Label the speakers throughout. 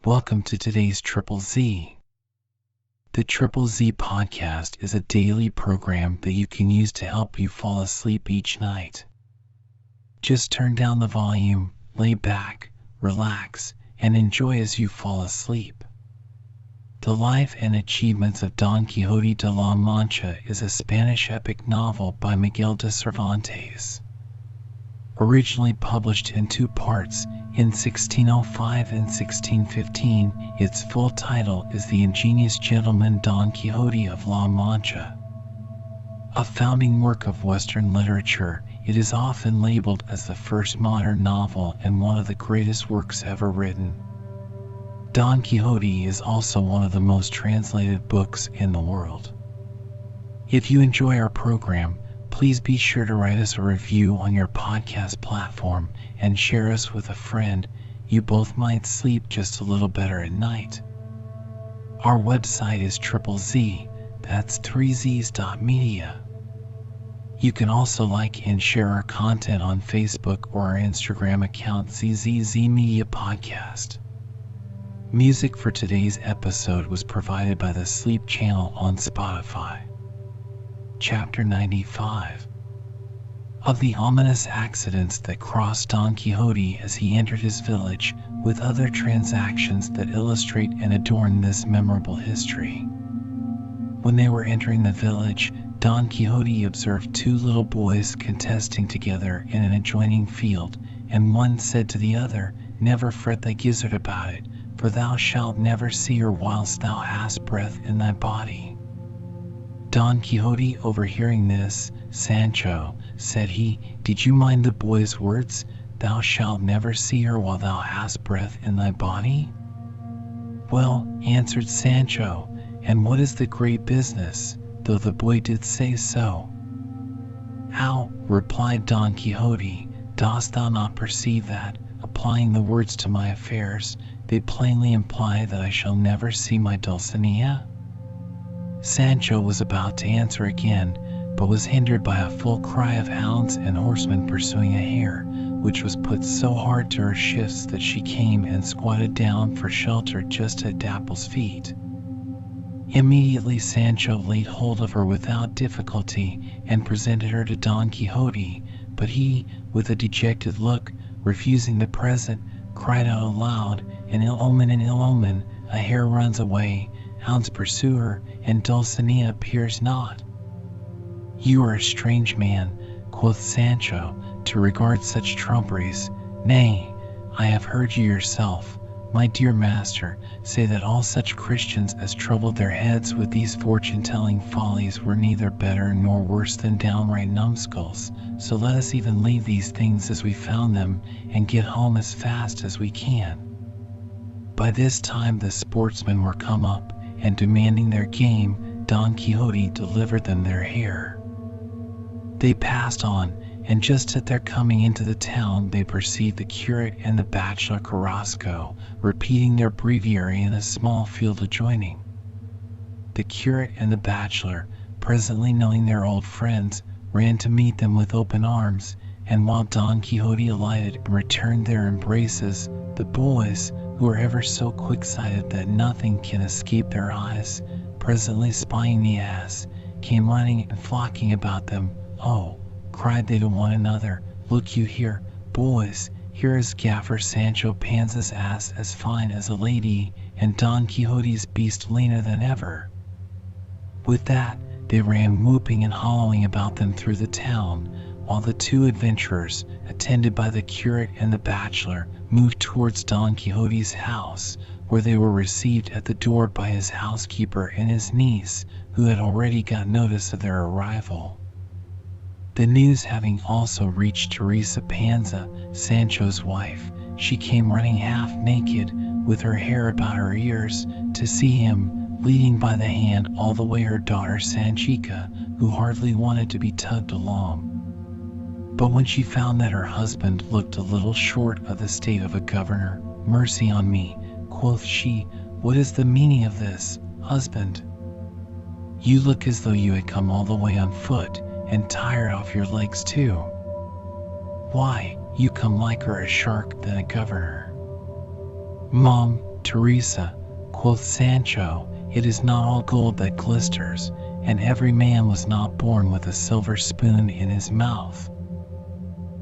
Speaker 1: Welcome to today's Triple Z. The Triple Z podcast is a daily program that you can use to help you fall asleep each night. Just turn down the volume, lay back, relax, and enjoy as you fall asleep. The Life and Achievements of Don Quixote de la Mancha is a Spanish epic novel by Miguel de Cervantes. Originally published in two parts, in 1605 and 1615, its full title is The Ingenious Gentleman Don Quixote of La Mancha. A founding work of Western literature, it is often labeled as the first modern novel and one of the greatest works ever written. Don Quixote is also one of the most translated books in the world. If you enjoy our program, please be sure to write us a review on your podcast platform and share us with a friend. You both might sleep just a little better at night. Our website is Triple Z, that's 3zs.media. You can also like and share our content on Facebook or our Instagram account ZZZ Media Podcast. Music for today's episode was provided by the Sleep Channel on Spotify. Chapter 95. Of the ominous accidents that crossed Don Quixote as he entered his village, with other transactions that illustrate and adorn this memorable history. When they were entering the village, Don Quixote observed two little boys contesting together in an adjoining field, and one said to the other, "Never fret thy gizzard about it, for thou shalt never see her whilst thou hast breath in thy body." Don Quixote, overhearing this, "Sancho," said he, "did you mind the boy's words? Thou shalt never see her while thou hast breath in thy body?" "Well," answered Sancho, "and what is the great business, though the boy did say so?" "How," replied Don Quixote, "dost thou not perceive that, applying the words to my affairs, they plainly imply that I shall never see my Dulcinea?" Sancho was about to answer again, but was hindered by a full cry of hounds and horsemen pursuing a hare, which was put so hard to her shifts that she came and squatted down for shelter just at Dapple's feet. Immediately Sancho laid hold of her without difficulty and presented her to Don Quixote, but he, with a dejected look, refusing the present, cried out aloud, "An ill omen, a hare runs away, hounds pursue her, and Dulcinea appears not." "You are a strange man," quoth Sancho, "to regard such trumperies. Nay, I have heard you yourself, my dear master, say that all such Christians as troubled their heads with these fortune-telling follies were neither better nor worse than downright numbskulls, so let us even leave these things as we found them, and get home as fast as we can." By this time the sportsmen were come up, and demanding their game, Don Quixote delivered them their hare. They passed on, and just at their coming into the town they perceived the curate and the bachelor Carrasco repeating their breviary in a small field adjoining. The curate and the bachelor, presently knowing their old friends, ran to meet them with open arms, and while Don Quixote alighted and returned their embraces, the boys, who are ever so quick-sighted that nothing can escape their eyes, presently spying the ass, came running and flocking about them. "Oh," cried they to one another, "look you here, boys, here is Gaffer Sancho Panza's ass as fine as a lady, and Don Quixote's beast leaner than ever." With that, they ran whooping and howling about them through the town, while the two adventurers, attended by the curate and the bachelor, moved towards Don Quixote's house, where they were received at the door by his housekeeper and his niece, who had already got notice of their arrival. The news having also reached Teresa Panza, Sancho's wife, she came running half naked, with her hair about her ears, to see him, leading by the hand all the way her daughter Sanchica, who hardly wanted to be tugged along. But when she found that her husband looked a little short of the state of a governor, "Mercy on me," quoth she, "what is the meaning of this, husband? You look as though you had come all the way on foot, and tired off your legs too. Why, you come liker a shark than a governor." "Mum," Teresa, quoth Sancho, it is not all gold that glisters, and every man was not born with a silver spoon in his mouth.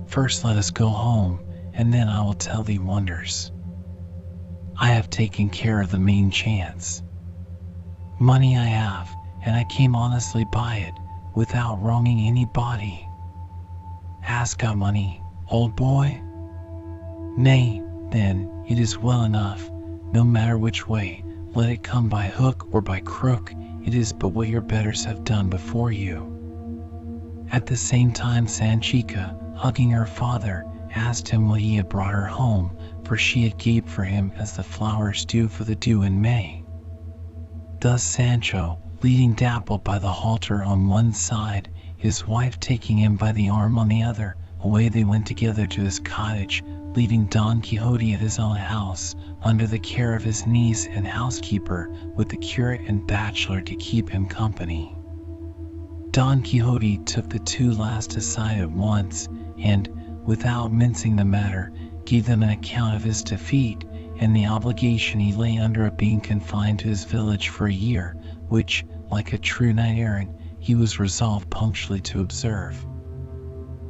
Speaker 1: First let us go home, and then I will tell thee wonders. I have taken care of the main chance. Money I have, and I came honestly by it, without wronging anybody. Hast got money, old boy? Nay, then, it is well enough, no matter which way, let it come by hook or by crook, it is but what your betters have done before you. At the same time Sanchica, hugging her father, asked him what he had brought her home, for she had gaped for him as the flowers do for the dew in May. Thus Sancho, leading Dapple by the halter on one side, his wife taking him by the arm on the other, away they went together to his cottage, leaving Don Quixote at his own house, under the care of his niece and housekeeper, with the curate and bachelor to keep him company. Don Quixote took the two last aside at once, and, without mincing the matter, gave them an account of his defeat, and the obligation he lay under of being confined to his village for a year, which, like a true knight-errant, he was resolved punctually to observe.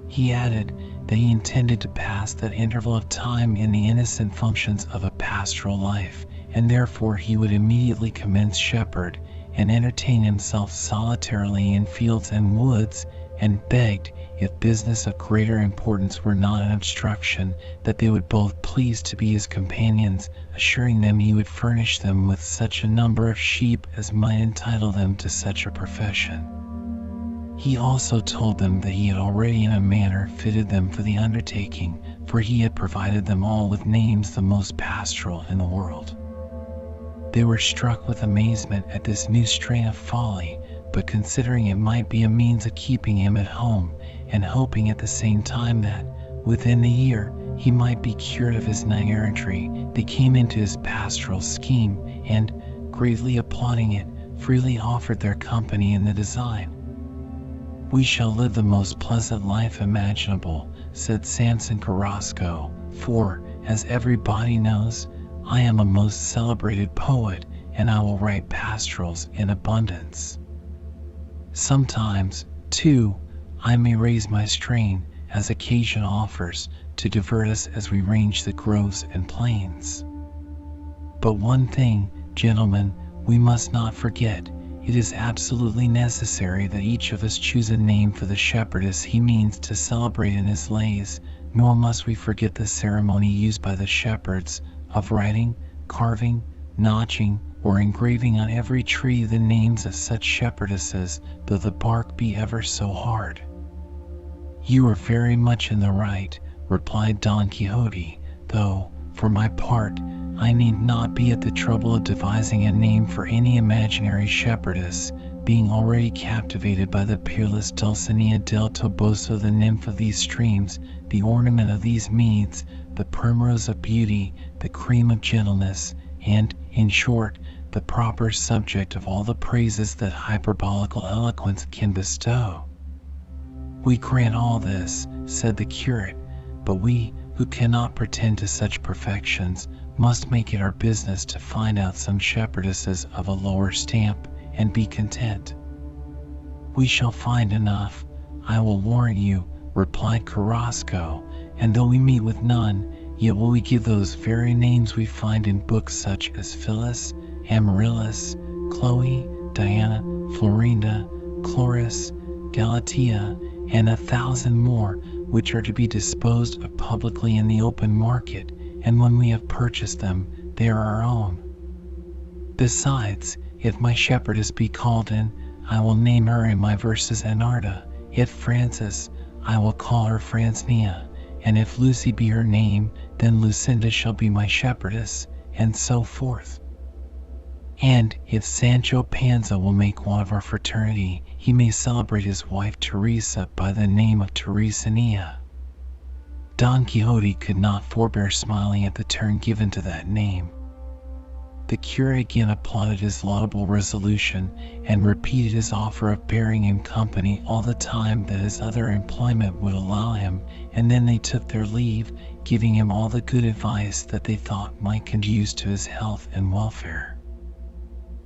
Speaker 1: He added that he intended to pass that interval of time in the innocent functions of a pastoral life, and therefore he would immediately commence shepherd, and entertain himself solitarily in fields and woods, and begged, if business of greater importance were not an obstruction, that they would both please to be his companions, assuring them he would furnish them with such a number of sheep as might entitle them to such a profession. He also told them that he had already in a manner fitted them for the undertaking, for he had provided them all with names the most pastoral in the world. They were struck with amazement at this new strain of folly, but considering it might be a means of keeping him at home, and hoping at the same time that, within the year, he might be cured of his knight-errantry, they came into his pastoral scheme, and, greatly applauding it, freely offered their company in the design. We shall live the most pleasant life imaginable, said Samson Carrasco, for, as everybody knows, I am a most celebrated poet, and I will write pastorals in abundance. Sometimes, too, I may raise my strain, as occasion offers, to divert us as we range the groves and plains. But one thing, gentlemen, we must not forget. It is absolutely necessary that each of us choose a name for the shepherdess he means to celebrate in his lays, nor must we forget the ceremony used by the shepherds, of writing, carving, notching, or engraving on every tree the names of such shepherdesses, though the bark be ever so hard. You are very much in the right, replied Don Quixote, though, for my part, I need not be at the trouble of devising a name for any imaginary shepherdess, being already captivated by the peerless Dulcinea del Toboso, the nymph of these streams, the ornament of these meads, the primrose of beauty, the cream of gentleness, and, in short, the proper subject of all the praises that hyperbolical eloquence can bestow. We grant all this, said the curate, but we, who cannot pretend to such perfections, must make it our business to find out some shepherdesses of a lower stamp, and be content. We shall find enough, I will warrant you, replied Carrasco, and though we meet with none, yet will we give those very names we find in books such as Phyllis, Amaryllis, Chloe, Diana, Florinda, Chloris, Galatea, and 1,000 more, which are to be disposed of publicly in the open market, and when we have purchased them, they are our own. Besides, if my shepherdess be called in, I will name her in my verses Enarda. If Frances, I will call her Francnia, and if Lucy be her name, then Lucinda shall be my shepherdess, and so forth. And if Sancho Panza will make one of our fraternity, he may celebrate his wife Teresa by the name of Teresania. Don Quixote could not forbear smiling at the turn given to that name. The curate again applauded his laudable resolution and repeated his offer of bearing him company all the time that his other employment would allow him, and then they took their leave, giving him all the good advice that they thought might conduce to his health and welfare.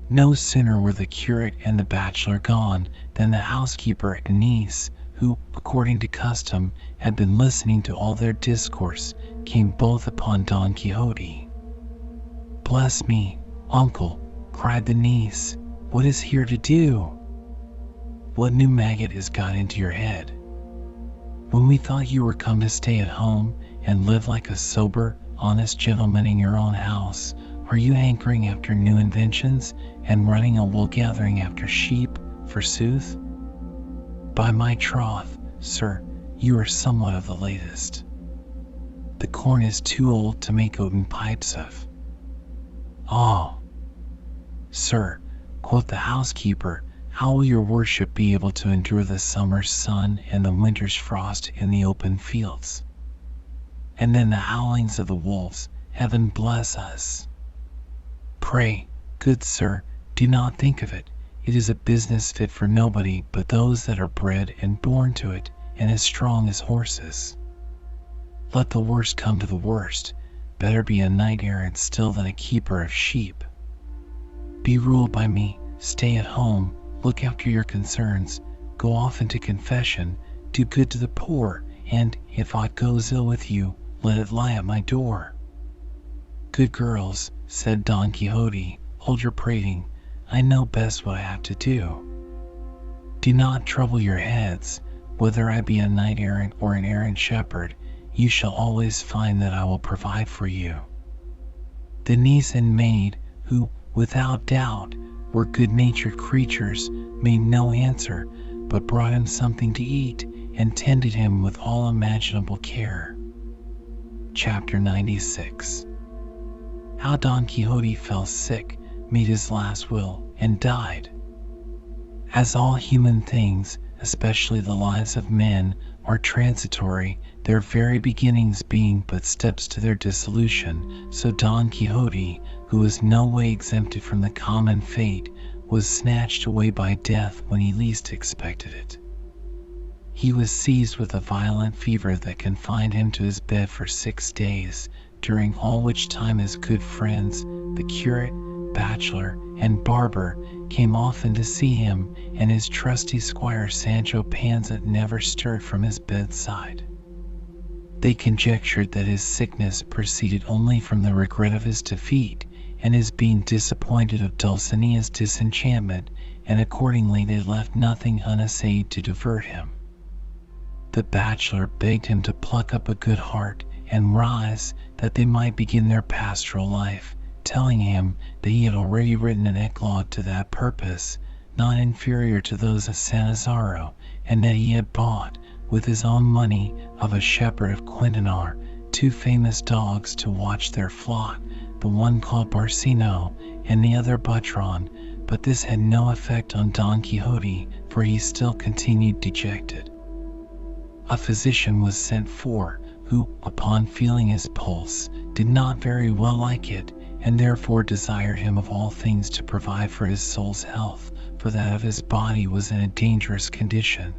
Speaker 1: No sooner were the curate and the bachelor gone than the housekeeper and niece, who, according to custom, had been listening to all their discourse, came both upon Don Quixote. "Bless me, uncle," cried the niece, "what is here to do? What new maggot has got into your head? When we thought you were come to stay at home and live like a sober, honest gentleman in your own house, are you hankering after new inventions and running a wool gathering after sheep, forsooth? By my troth, sir, you are somewhat of the latest. The corn is too old to make oaten pipes of." "Ah, sir," quoth the housekeeper, "how will your worship be able to endure the summer's sun and the winter's frost in the open fields? And then the howlings of the wolves, heaven bless us! Pray, good sir, do not think of it. It is a business fit for nobody but those that are bred and born to it, and as strong as horses. Let the worst come to the worst. Better be a knight-errant still than a keeper of sheep. Be ruled by me, stay at home, look after your concerns, go often to confession, do good to the poor, and, if aught goes ill with you, let it lie at my door." "Good girls," said Don Quixote, "hold your prating. I know best what I have to do. Do not trouble your heads. Whether I be a knight-errant or an errant shepherd, you shall always find that I will provide for you." The niece and maid, who, without doubt, were good-natured creatures, made no answer, but brought him something to eat, and tended him with all imaginable care. Chapter 96. How Don Quixote fell sick, made his last will, and died. As all human things, especially the lives of men, are transitory, their very beginnings being but steps to their dissolution, so Don Quixote, who was no way exempted from the common fate, was snatched away by death when he least expected it. He was seized with a violent fever that confined him to his bed for 6 days, during all which time his good friends, the curate, bachelor, and barber, came often to see him, and his trusty squire Sancho Panza never stirred from his bedside. They conjectured that his sickness proceeded only from the regret of his defeat, and his being disappointed of Dulcinea's disenchantment, and accordingly they left nothing unassayed to divert him. The bachelor begged him to pluck up a good heart and rise, that they might begin their pastoral life, telling him that he had already written an eclogue to that purpose, not inferior to those of Sanazzaro, and that he had bought, with his own money, of a shepherd of Quintanar, 2 famous dogs to watch their flock, the one called Barcino, and the other Butron, but this had no effect on Don Quixote, for he still continued dejected. A physician was sent for, who, upon feeling his pulse, did not very well like it, and therefore desired him of all things to provide for his soul's health, for that of his body was in a dangerous condition.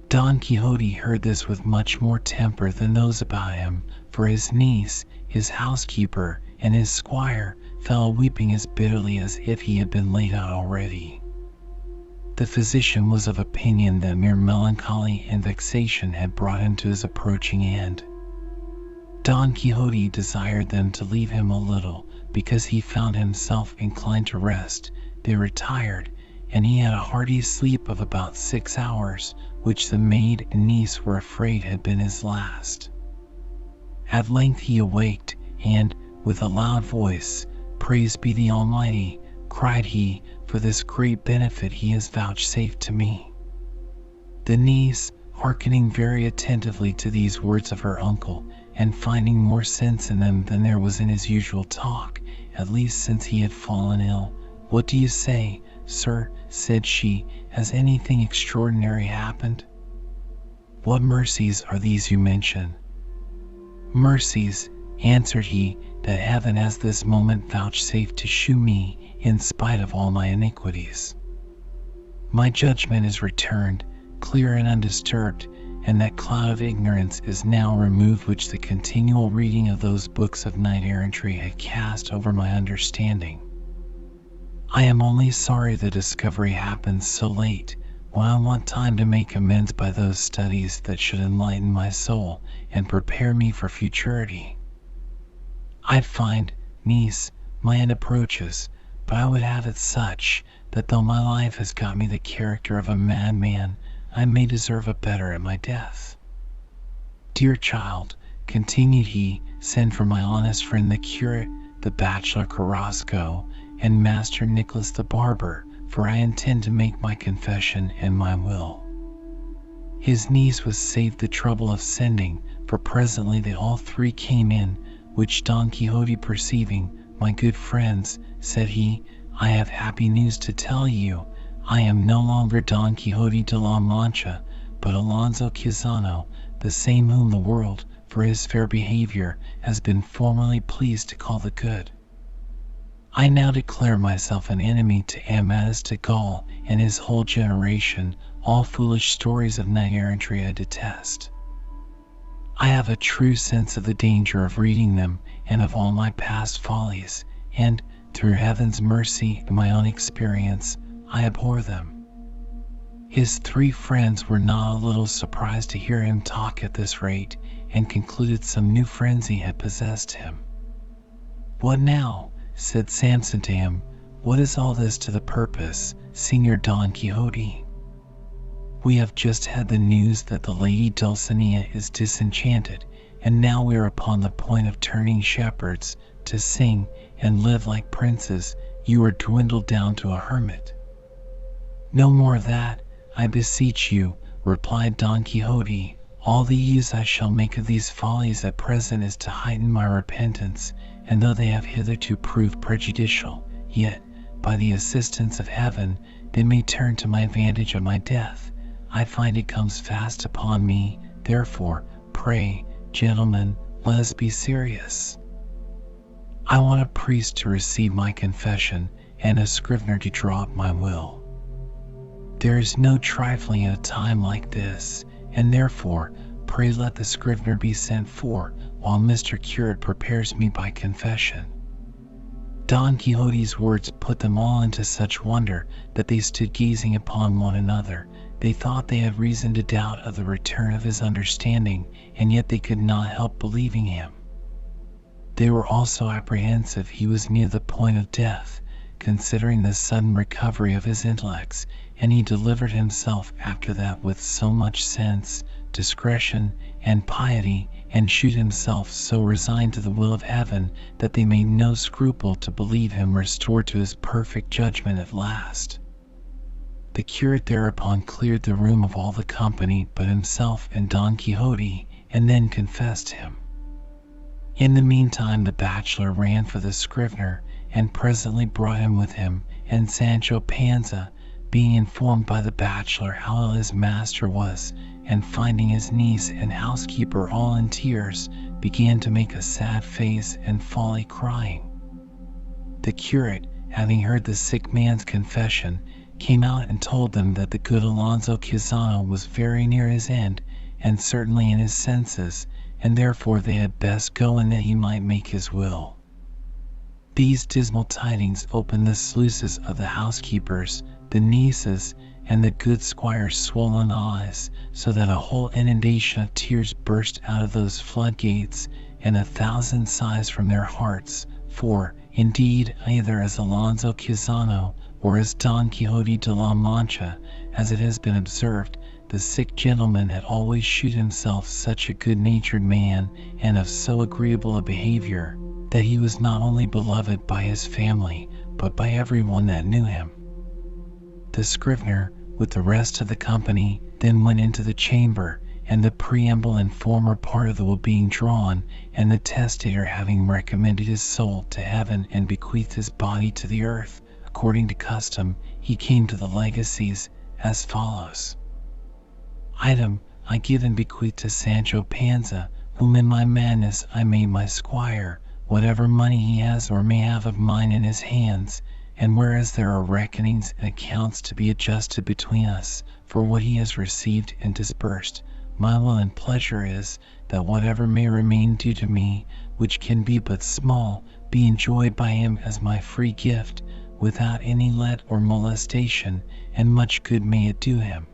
Speaker 1: Don Quixote heard this with much more temper than those about him, for his niece, his housekeeper, and his squire fell weeping as bitterly as if he had been laid out already. The physician was of opinion that mere melancholy and vexation had brought him to his approaching end. Don Quixote desired them to leave him a little, because he found himself inclined to rest. They retired, and he had a hearty sleep of about 6 hours, which the maid and niece were afraid had been his last. At length he awaked, and, with a loud voice, "Praised be the Almighty," cried he, "for this great benefit he has vouchsafed to me." The niece, hearkening very attentively to these words of her uncle, and finding more sense in them than there was in his usual talk, at least since he had fallen ill, "What do you say, sir?" said she. "Has anything extraordinary happened? What mercies are these you mention?" "Mercies," answered he, that heaven has this moment vouchsafed to shew me in spite of all my iniquities. My judgment is returned, clear and undisturbed, and that cloud of ignorance is now removed which the continual reading of those books of knight-errantry had cast over my understanding. I am only sorry the discovery happens so late, when I want time to make amends by those studies that should enlighten my soul and prepare me for futurity. I find, niece, my end approaches, but I would have it such, that though my life has got me the character of a madman, I may deserve a better at my death. Dear child, continued he, send for my honest friend the curate, the bachelor Carrasco, and Master Nicholas the barber, for I intend to make my confession and my will. His niece was saved the trouble of sending, for presently they all three came in, which Don Quixote perceiving, my good friends, said he, I have happy news to tell you. I am no longer Don Quixote de la Mancha, but Alonso Quixano, the same whom the world, for his fair behavior, has been formerly pleased to call the good. I now declare myself an enemy to Amadis de Gaul and his whole generation. All foolish stories of knight-errantry I detest. I have a true sense of the danger of reading them and of all my past follies, and, through heaven's mercy and my own experience, I abhor them. His three friends were not a little surprised to hear him talk at this rate, and concluded some new frenzy had possessed him. What now? Said Samson to him. What is all this to the purpose, Señor Don Quixote? We have just had the news that the lady Dulcinea is disenchanted, and now we are upon the point of turning shepherds, to sing and live like princes. You are dwindled down to a hermit. No more of that, I beseech you, replied Don Quixote. All the use I shall make of these follies at present is to heighten my repentance, and though they have hitherto proved prejudicial, yet, by the assistance of heaven, they may turn to my advantage at my death. I find it comes fast upon me, therefore, pray, gentlemen, let us be serious. I want a priest to receive my confession, and a scrivener to draw up my will. There is no trifling at a time like this, and therefore, pray let the scrivener be sent for, while Mr. Curate prepares me by confession. Don Quixote's words put them all into such wonder that they stood gazing upon one another. They thought they had reason to doubt of the return of his understanding, and yet they could not help believing him. They were also apprehensive he was near the point of death, considering the sudden recovery of his intellects, and he delivered himself after that with so much sense, discretion, and piety, and shewed himself so resigned to the will of heaven, that they made no scruple to believe him restored to his perfect judgment at last. The curate thereupon cleared the room of all the company but himself and Don Quixote, and then confessed him. In the meantime the bachelor ran for the scrivener, and presently brought him with him, and Sancho Panza, being informed by the bachelor how ill his master was, and finding his niece and housekeeper all in tears, began to make a sad face and folly crying. The curate, having heard the sick man's confession, came out and told them that the good Alonso Quixano was very near his end, and certainly in his senses, and therefore they had best go and that he might make his will. These dismal tidings opened the sluices of the housekeepers, the nieces, and the good squire's swollen eyes, so that a whole inundation of tears burst out of those floodgates, and 1,000 sighs from their hearts, for, indeed, either as Alonso Quixano, or as Don Quixote de la Mancha, as it has been observed, the sick gentleman had always shewed himself such a good-natured man, and of so agreeable a behavior, that he was not only beloved by his family, but by every one that knew him. The scrivener, with the rest of the company, then went into the chamber, and the preamble and former part of the will being drawn, and the testator having recommended his soul to heaven and bequeathed his body to the earth, according to custom, he came to the legacies as follows. Item, I give and bequeath to Sancho Panza, whom in my madness I made my squire, whatever money he has or may have of mine in his hands, and whereas there are reckonings and accounts to be adjusted between us for what he has received and disbursed, my will and pleasure is that whatever may remain due to me, which can be but small, be enjoyed by him as my free gift, without any let or molestation, and much good may it do him.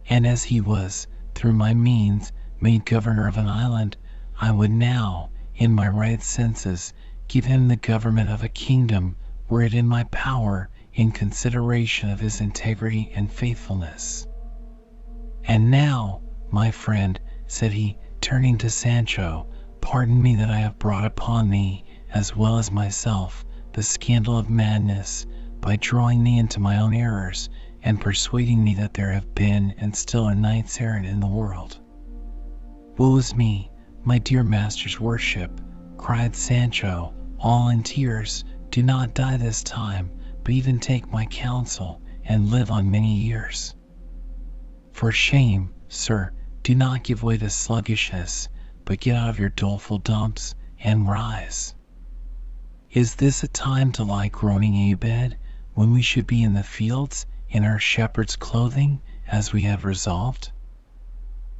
Speaker 1: And as he was, through my means, made governor of an island, I would now, in my right senses, give him the government of a kingdom, were it in my power, in consideration of his integrity and faithfulness. And now, my friend, said he, turning to Sancho, pardon me that I have brought upon thee, as well as myself, the scandal of madness, by drawing thee into my own errors, and persuading thee that there have been and still are knights errant in the world. Woe is me, my dear master's worship, cried Sancho, all in tears, do not die this time, but even take my counsel, and live on many years. For shame, sir, do not give way to sluggishness, but get out of your doleful dumps, and rise. Is this a time to lie groaning abed, when we should be in the fields, in our shepherd's clothing, as we have resolved?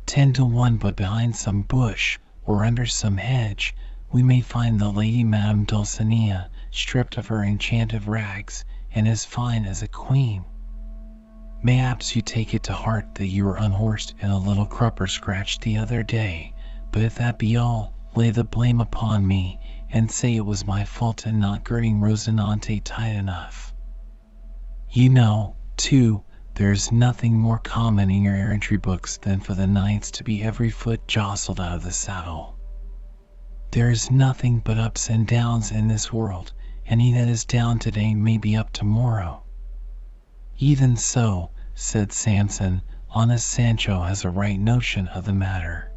Speaker 1: 10 to 1, but behind some bush, or under some hedge, we may find the Lady Madame Dulcinea, stripped of her enchanted rags, and as fine as a queen. Mayhaps you take it to heart that you were unhorsed in a little crupper scratch the other day, but if that be all, lay the blame upon me, and say it was my fault in not girding Rosinante tight enough. You know, too, there is nothing more common in your errantry books than for the knights to be every foot jostled out of the saddle. There is nothing but ups and downs in this world, and he that is down today may be up tomorrow. Even so, said Samson, honest Sancho has a right notion of the matter.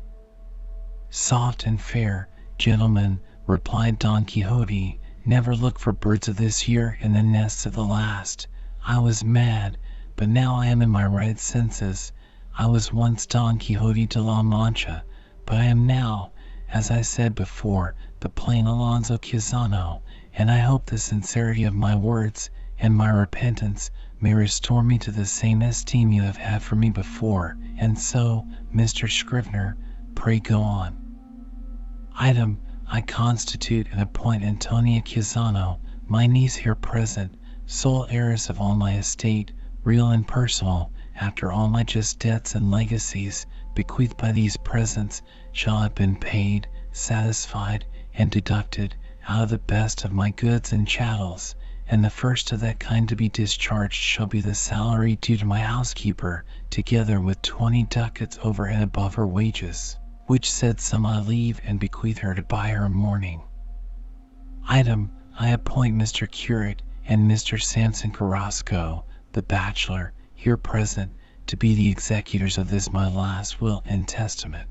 Speaker 1: Soft and fair, gentlemen, replied Don Quixote, never look for birds of this year in the nests of the last. I was mad, but now I am in my right senses. I was once Don Quixote de la Mancha, but I am now, as I said before, the plain Alonso Quixano, and I hope the sincerity of my words and my repentance may restore me to the same esteem you have had for me before. And so, Mr. Scrivener, pray go on. Item, I constitute and appoint Antonia Quixano, my niece here present, sole heiress of all my estate, real and personal, after all my just debts and legacies, bequeathed by these presents, shall have been paid, satisfied, and deducted out of the best of my goods and chattels, and the first of that kind to be discharged shall be the salary due to my housekeeper, together with 20 ducats over and above her wages, which said sum I leave and bequeath her to buy her mourning. Item, I appoint Mr. Curate and Mr. Samson Carrasco, the bachelor, here present, to be the executors of this my last will and testament.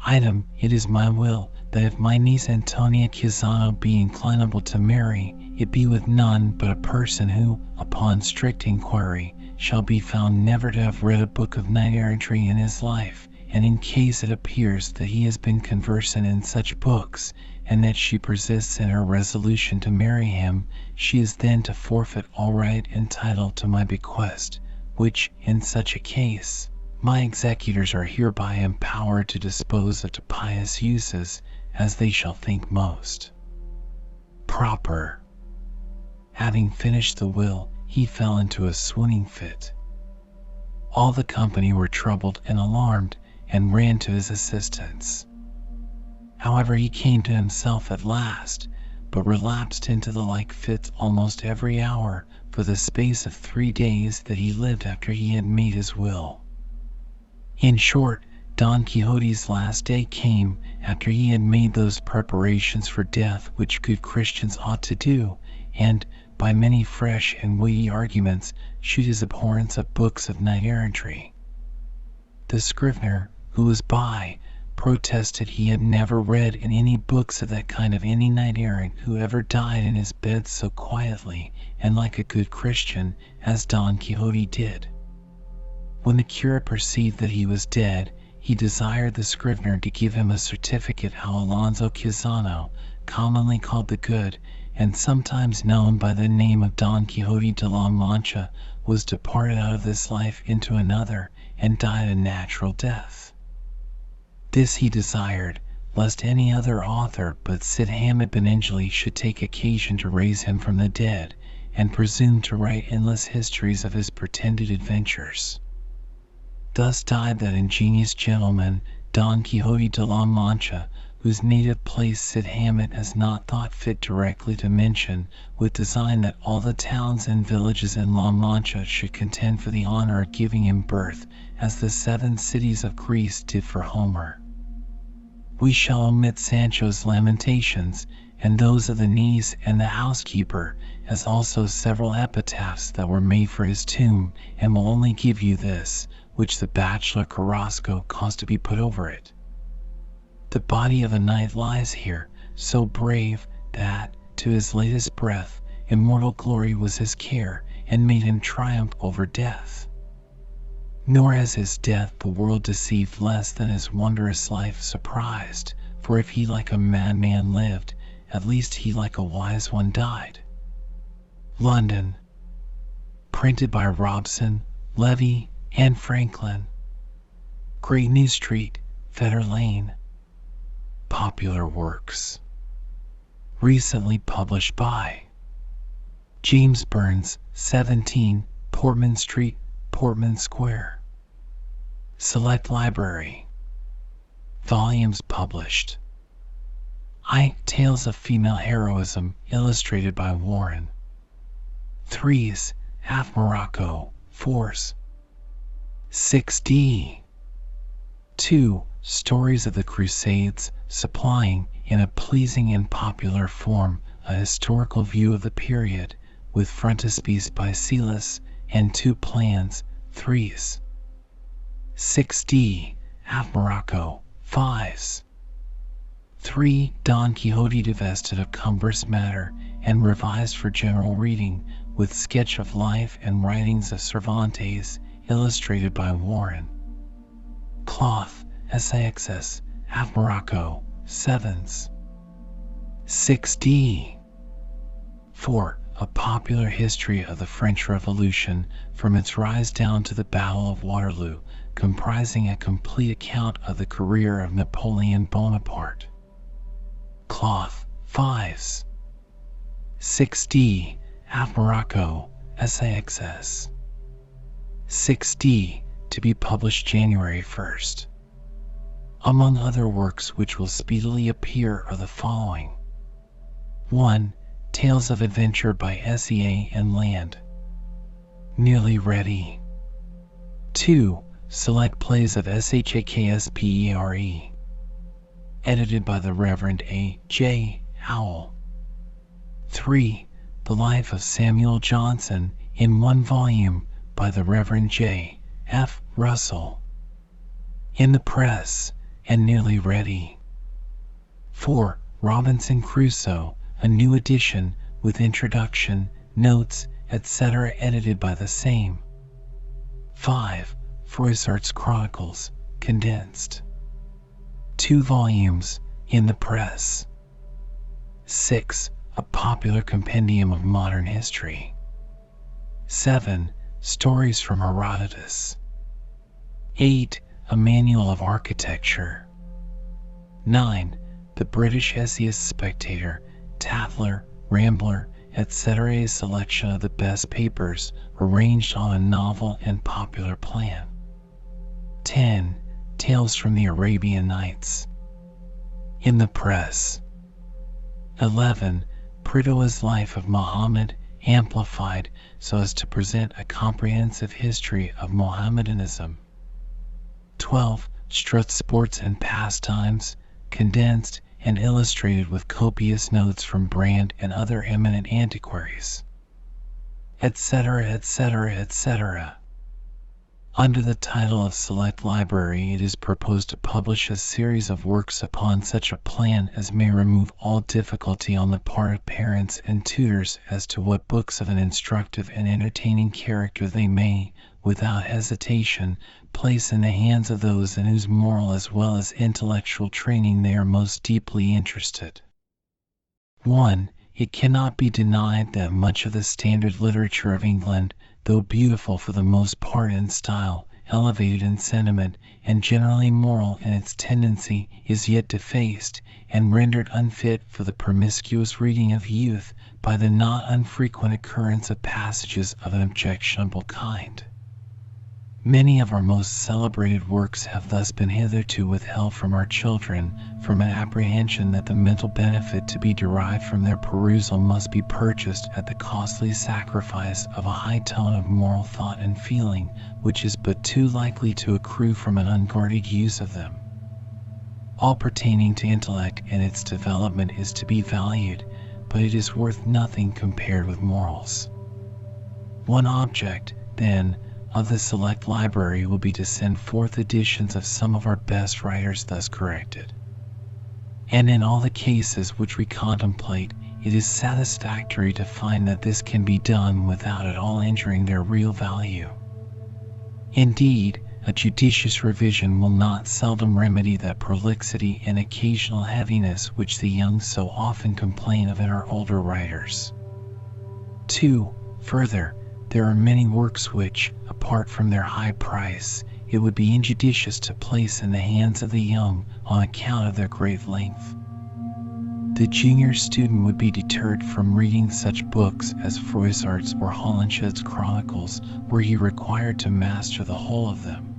Speaker 1: Item, it is my will that if my niece Antonia Quixano be inclinable to marry, it be with none but a person who, upon strict inquiry, shall be found never to have read a book of knight errantry in his life, and in case it appears that he has been conversant in such books, and that she persists in her resolution to marry him, she is then to forfeit all right and title to my bequest, which, in such a case, my executors are hereby empowered to dispose of to pious uses, as they shall think most proper. Having finished the will, he fell into a swooning fit. All the company were troubled and alarmed, and ran to his assistance. However, he came to himself at last, but relapsed into the like fits almost every hour for the space of 3 days that he lived after he had made his will. In short, Don Quixote's last day came after he had made those preparations for death which good Christians ought to do, and, by many fresh and weighty arguments, shoot his abhorrence of books of knight errantry. The scrivener, who was by, protested he had never read in any books of that kind of any knight errant who ever died in his bed so quietly and like a good Christian as Don Quixote did. When the curate perceived that he was dead, he desired the scrivener to give him a certificate how Alonso Quixote, commonly called the Good, and sometimes known by the name of Don Quixote de la Mancha, was departed out of this life into another, and died a natural death. This he desired, lest any other author but Cid Hamet Benengeli should take occasion to raise him from the dead, and presume to write endless histories of his pretended adventures. Thus died that ingenious gentleman, Don Quixote de la Mancha, whose native place Cid Hamet has not thought fit directly to mention, with design that all the towns and villages in La Mancha should contend for the honor of giving him birth, as the 7 cities of Greece did for Homer. We shall omit Sancho's lamentations, and those of the niece and the housekeeper, as also several epitaphs that were made for his tomb, and will only give you this, which the bachelor Carrasco caused to be put over it. The body of a knight lies here, so brave, that, to his latest breath, immortal glory was his care, and made him triumph over death. Nor has his death the world deceived less than his wondrous life surprised, for if he like a madman lived, at least he like a wise one died. London. Printed by Robson, Levy, and Franklin. Great New Street, Fetter Lane. Popular Works. Recently published by James Burns, 17, Portman Street, Portman Square. Select Library. Volumes published. Tales of Female Heroism, illustrated by Warren. 3s, Half Morocco, 4s. 6d. 2. Stories of the Crusades, supplying, in a pleasing and popular form, a historical view of the period, with frontispiece by Celis, and 2 plans, 3s. 6d. Half Morocco, 5s. 3. Don Quixote divested of cumbrous matter, and revised for general reading, with sketch of life and writings of Cervantes, illustrated by Warren. Cloth, SAXS, Half Morocco, 7s. 6d. 4. A popular history of the French Revolution, from its rise down to the Battle of Waterloo, comprising a complete account of the career of Napoleon Bonaparte. Cloth, 5s. 6d. Half Morocco, SAXS. 6d. To be published January 1st. Among other works which will speedily appear are the following. 1. Tales of Adventure by SEA and Land. Nearly ready. 2. Select Plays of SHAKSPERE. Edited by the Reverend A. J. Howell. 3. The Life of Samuel Johnson, in 1 volume, by the Reverend J. F. Russell. In the press, and nearly ready. 4. Robinson Crusoe, a new edition, with introduction, notes, etc., edited by the same. 5. Froissart's Chronicles, condensed. 2 volumes, in the press. 6. A popular compendium of modern history. 7. Stories from Herodotus. 8. A manual of architecture. 9. The British Essayist Spectator, Tatler, Rambler, etc. A selection of the best papers, arranged on a novel and popular plan. 10. Tales from the Arabian Nights. In the press. 11. Prideaux's Life of Muhammad, amplified so as to present a comprehensive history of Mohammedanism. 12. Strutt's Sports and Pastimes, condensed and illustrated with copious notes from Brand and other eminent antiquaries, etc., etc., etc. Under the title of Select Library, it is proposed to publish a series of works upon such a plan as may remove all difficulty on the part of parents and tutors as to what books of an instructive and entertaining character they may, without hesitation, place in the hands of those in whose moral as well as intellectual training they are most deeply interested. 1. It cannot be denied that much of the standard literature of England, though beautiful for the most part in style, elevated in sentiment, and generally moral in its tendency, is yet defaced, and rendered unfit for the promiscuous reading of youth by the not unfrequent occurrence of passages of an objectionable kind. Many of our most celebrated works have thus been hitherto withheld from our children, from an apprehension that the mental benefit to be derived from their perusal must be purchased at the costly sacrifice of a high tone of moral thought and feeling, which is but too likely to accrue from an unguarded use of them. All pertaining to intellect and its development is to be valued, but it is worth nothing compared with morals. One object, then, of the select library will be to send forth editions of some of our best writers thus corrected. And in all the cases which we contemplate, it is satisfactory to find that this can be done without at all injuring their real value. Indeed, a judicious revision will not seldom remedy that prolixity and occasional heaviness which the young so often complain of in our older writers. 2. Further, there are many works which, apart from their high price, it would be injudicious to place in the hands of the young on account of their great length. The junior student would be deterred from reading such books as Froissart's or Holinshed's Chronicles were he required to master the whole of them.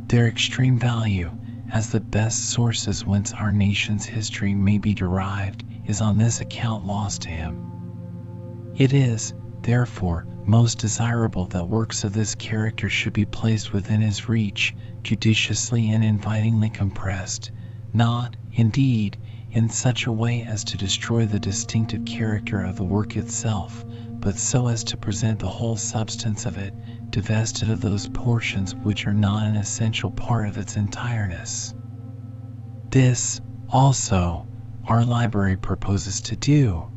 Speaker 1: Their extreme value, as the best sources whence our nation's history may be derived, is on this account lost to him. It is, therefore, most desirable that works of this character should be placed within his reach, judiciously and invitingly compressed, not, indeed, in such a way as to destroy the distinctive character of the work itself, but so as to present the whole substance of it, divested of those portions which are not an essential part of its entireness. This, also, our library proposes to do.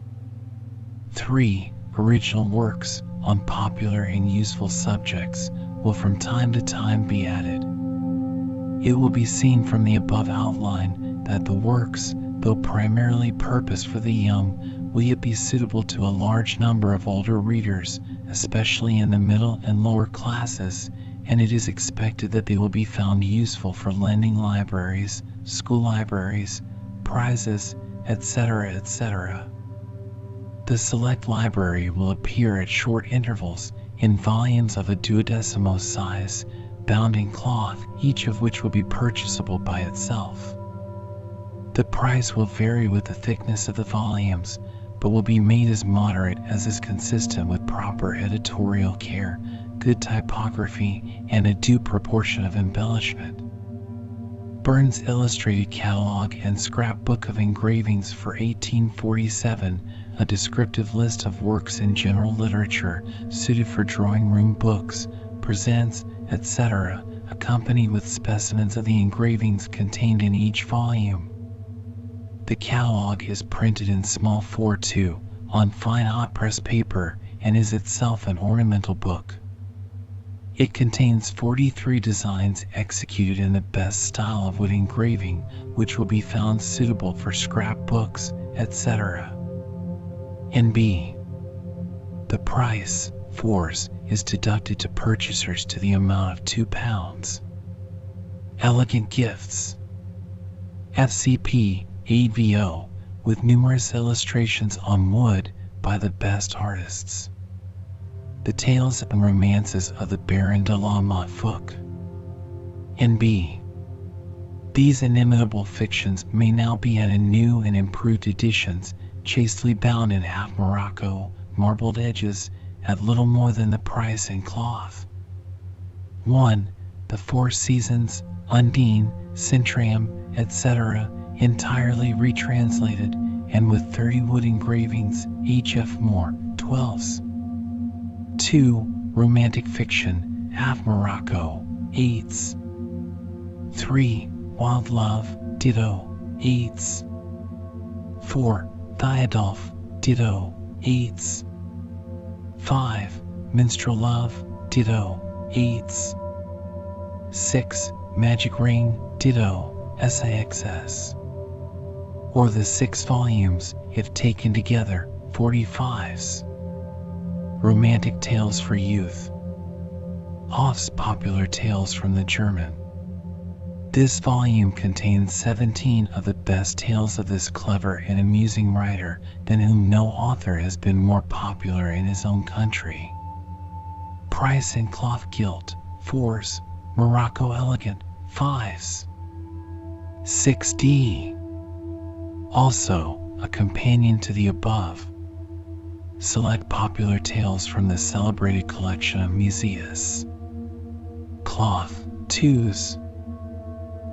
Speaker 1: 3. Original works on popular and useful subjects will from time to time be added. It will be seen from the above outline that the works, though primarily purposed for the young, will yet be suitable to a large number of older readers, especially in the middle and lower classes, and it is expected that they will be found useful for lending libraries, school libraries, prizes, etc., etc. The select library will appear at short intervals in volumes of a 12 size, bound in cloth, each of which will be purchasable by itself. The price will vary with the thickness of the volumes, but will be made as moderate as is consistent with proper editorial care, good typography, and a due proportion of embellishment. Burns' Illustrated Catalogue and Scrapbook of Engravings for 1847, a descriptive list of works in general literature suited for drawing-room books, presents, etc., accompanied with specimens of the engravings contained in each volume. The catalogue is printed in small 4/2 on fine hot-press paper and is itself an ornamental book. It contains 43 designs executed in the best style of wood engraving, which will be found suitable for scrapbooks, etc. N.B. The price, force, is deducted to purchasers to the amount of £2. Elegant gifts. FCP, 8VO, with numerous illustrations on wood by the best artists. The tales and romances of the Baron de la Montfort. N.B. These inimitable fictions may now be had in new and improved editions, chastely bound in half morocco, marbled edges, at little more than the price in cloth. 1. The Four Seasons, Undine, Sintram, etc., entirely retranslated, and with 30 wood engravings, H.F. Moore, 12s. 2. Romantic Fiction, half morocco, 8s. 3. Wild Love, ditto, 8s. 4. Theodulf, ditto, 8s. 5. Minstrel Love, ditto, 8s. 6. Magic Ring, ditto, SIXS. Or the 6 volumes, if taken together, 45s. Romantic Tales for Youth. Hoff's Popular Tales from the German. This volume contains 17 of the best tales of this clever and amusing writer than whom no author has been more popular in his own country. Price and Cloth Gilt, 4s. Morocco Elegant, 5s. 6D. Also, a companion to the above. Select popular tales from the celebrated collection of Museus. Cloth, 2s.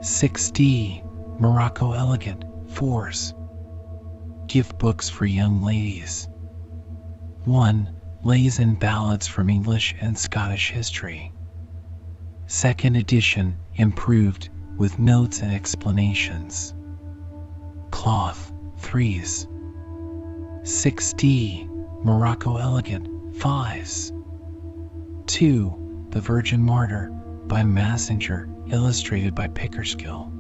Speaker 1: 6D. Morocco Elegant, 4s. Gift books for young ladies. 1. Lays and Ballads from English and Scottish History. 2nd edition, improved, with notes and explanations. Cloth, 3s. 6D. Morocco Elegant, 5s. 2. The Virgin Martyr, by Massinger, illustrated by Pickersgill.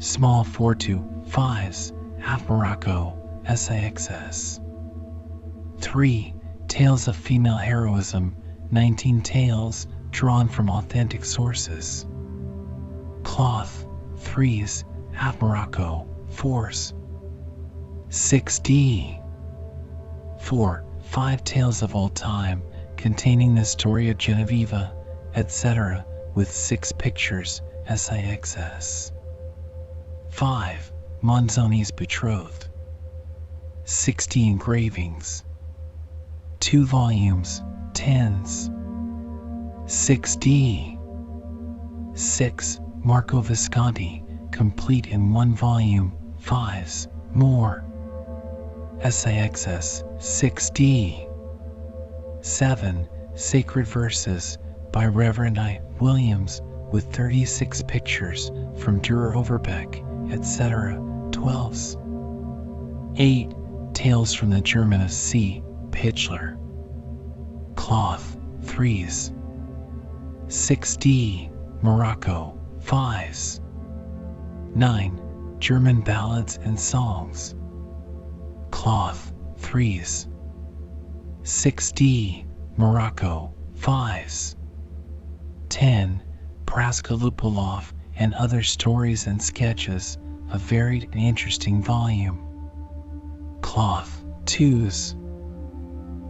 Speaker 1: Small 4-5s, half Morocco, SIXS. 3. Tales of Female Heroism, 19 tales, drawn from authentic sources. Cloth, 3s, half Morocco, 4s. 6D. 4. 5 tales of old time, containing the story of Genevieve, etc., with 6 pictures, SIXS. 5. Manzoni's Betrothed. 60 engravings. 2 volumes, 10s. 6D. 6. Marco Visconti, complete in 1 volume, 5s, more. SIXS, 6D. 7. Sacred Verses, by Reverend I. Williams, with 36 pictures, from Dürer Overbeck, etc., 12s. 8. Tales from the German of C. Pitchler. Cloth, 3s. 6D. Morocco, 5s. 9. German Ballads and Songs. Cloth, 3s. 6D. Morocco, 5s. 10. Praskaloupolov and Other Stories and Sketches, a varied and interesting volume. Cloth, 2s.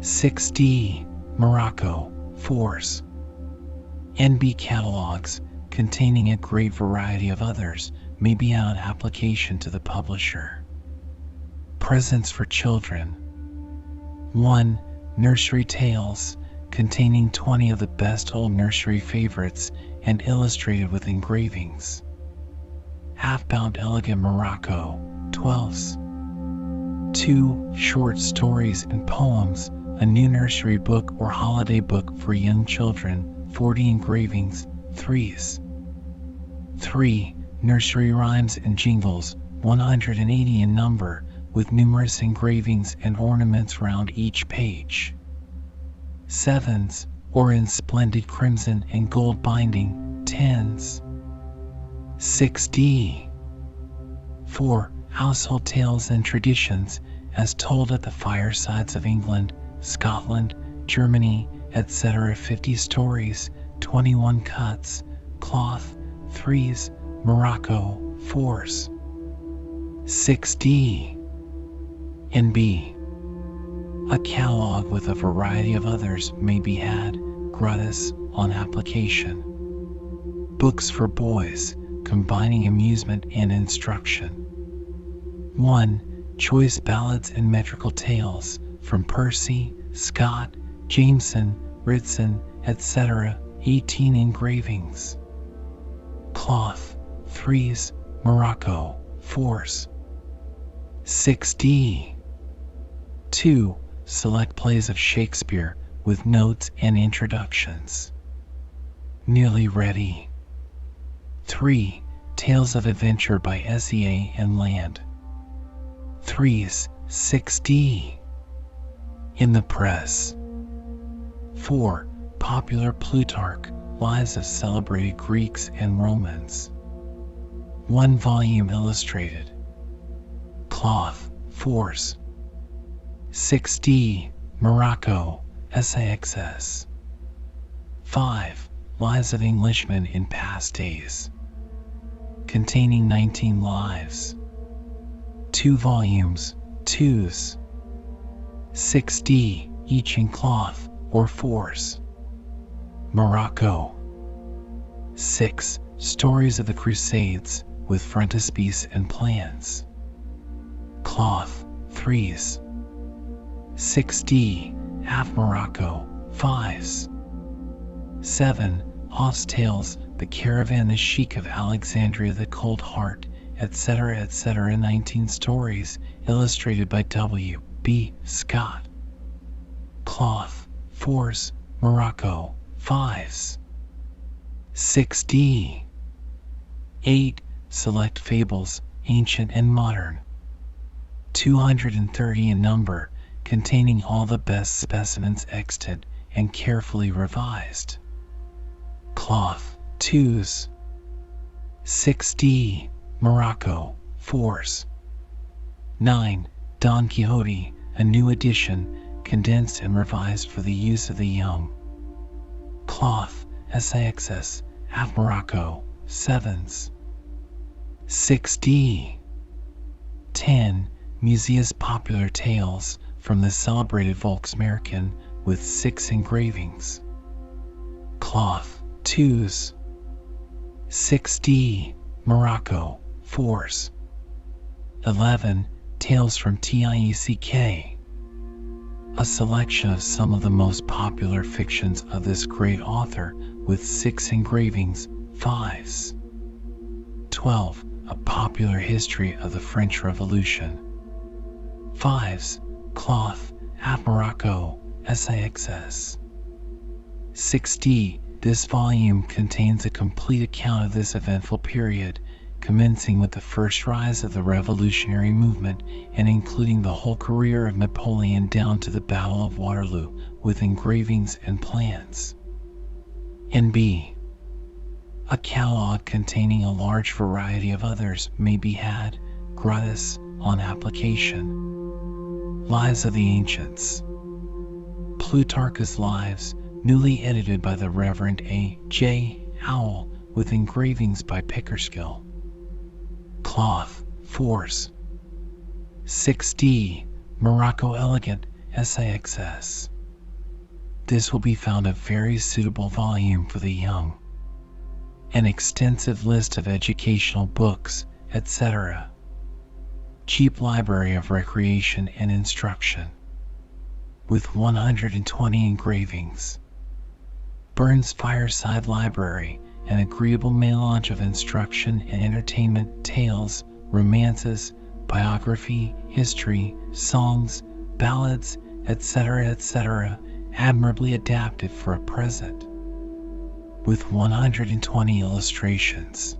Speaker 1: 6D. Morocco, 4s. NB catalogs, containing a great variety of others, may be on application to the publisher. Presents for children. 1. Nursery Tales, containing 20 of the best old nursery favorites and illustrated with engravings. Half-bound Elegant Morocco, 12s. 2. Short Stories and Poems, a new nursery book or holiday book for young children, 40 engravings, 3s. 3. Nursery Rhymes and Jingles, 180 in number, with numerous engravings and ornaments round each page. 7s, or in splendid crimson and gold binding, 10s. 6D. 4. Household Tales and Traditions, as told at the firesides of England, Scotland, Germany, etc., 50 stories, 21 cuts. Cloth, 3s. Morocco, 4s. 6D. NB. A catalog with a variety of others may be had, gratis, on application. Books for boys, combining amusement and instruction. 1. Choice Ballads and Metrical Tales, from Percy, Scott, Jameson, Ritson, etc., 18 engravings. Cloth, 3s. Morocco, 4s. 6D. 2. Select plays of Shakespeare, with notes and introductions. Nearly ready. 3. Tales of Adventure by SEA and Land. 3s. 6D. In the Press. 4. Popular Plutarch, Lives of Celebrated Greeks and Romans. 1 volume illustrated. Cloth, Force. 6D, Morocco, SAXS. 5. Lives of Englishmen in Past Days. Containing 19 lives. 2 volumes, 2s. 6D, each in cloth or force. Morocco. 6. Stories of the Crusades with frontispiece and plans. Cloth, 3s. 6D, half Morocco, 5s. 7. Hoff's Tales, The Caravan, The Sheik of Alexandria, The Cold Heart, etc., etc. 19 stories, illustrated by W. B. Scott. Cloth, 4s, Morocco, 5s. 6D. 8. Select Fables, Ancient and Modern. 230 in number, containing all the best specimens extant and carefully revised. Cloth, 2s. 6D, Morocco, 4s. 9. Don Quixote, a new edition, condensed and revised for the use of the young. Cloth, SAXS, half Morocco, 7s. 6D. 10. Musea's Popular Tales from the celebrated Volksmärchen with 6 engravings. Cloth, 2s. 6D, Morocco, 4s. 11. Tales from TIECK. A selection of some of the most popular fictions of this great author with 6 engravings, 5s. 12. A Popular History of the French Revolution. 5s, cloth, half Morocco, SAXS. 6D. This volume contains a complete account of this eventful period, commencing with the first rise of the revolutionary movement and including the whole career of Napoleon down to the Battle of Waterloo, with engravings and plans. NB. A catalog containing a large variety of others may be had, gratis, on application. Lives of the Ancients. Plutarch's Lives, newly edited by the Reverend A. J. Howell, with engravings by Pickersgill. Cloth, 4s. 6D, Morocco Elegant, SAXS. This will be found a very suitable volume for the young. An extensive list of educational books, etc. Cheap library of recreation and instruction. With 120 engravings. Burns Fireside Library, an agreeable melange of instruction and entertainment, tales, romances, biography, history, songs, ballads, etc., etc., admirably adapted for a present. With 120 illustrations.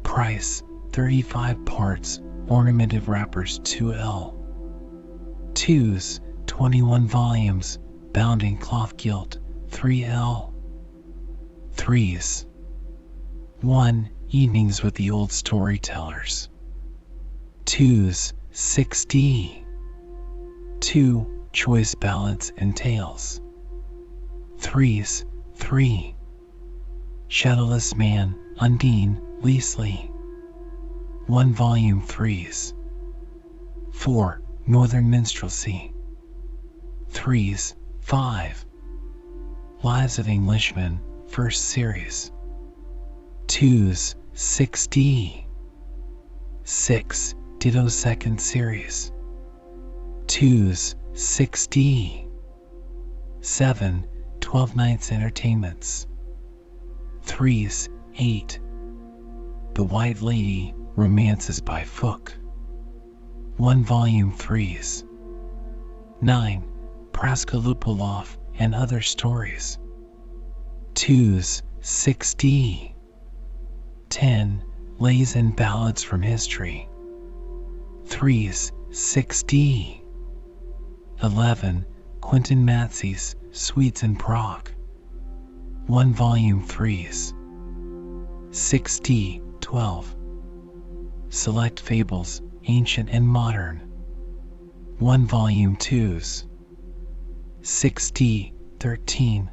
Speaker 1: Price, 35 parts, ornamented wrappers, 2L. 2s, 21 volumes, bound in cloth gilt, 3L. 3s. 1. Evenings with the Old Storytellers. 2s, 6D. 2. Choice Ballads and Tales. 3s, 3. Shadowless Man, Undine, Leasley. 1 volume, 3s. 4. Northern Minstrelsy. 3s, 5. Lives of Englishmen, first series. 2s, 6D. 6. Ditto second series. 2s, 6D. 7. 12 Nights Entertainments. 3s, 8. The White Lady, Romances by Foote. 1 volume, 3s. 9. Praskolupoliv and Other Stories. 2s, 6D. 10. Lays and Ballads from History. 3s, 6D. 11. Quentin Matsey's Sweets in Prague. 1 volume 3s. 6D 12. Select Fables, Ancient and Modern. 1 volume 2s. 6D 13.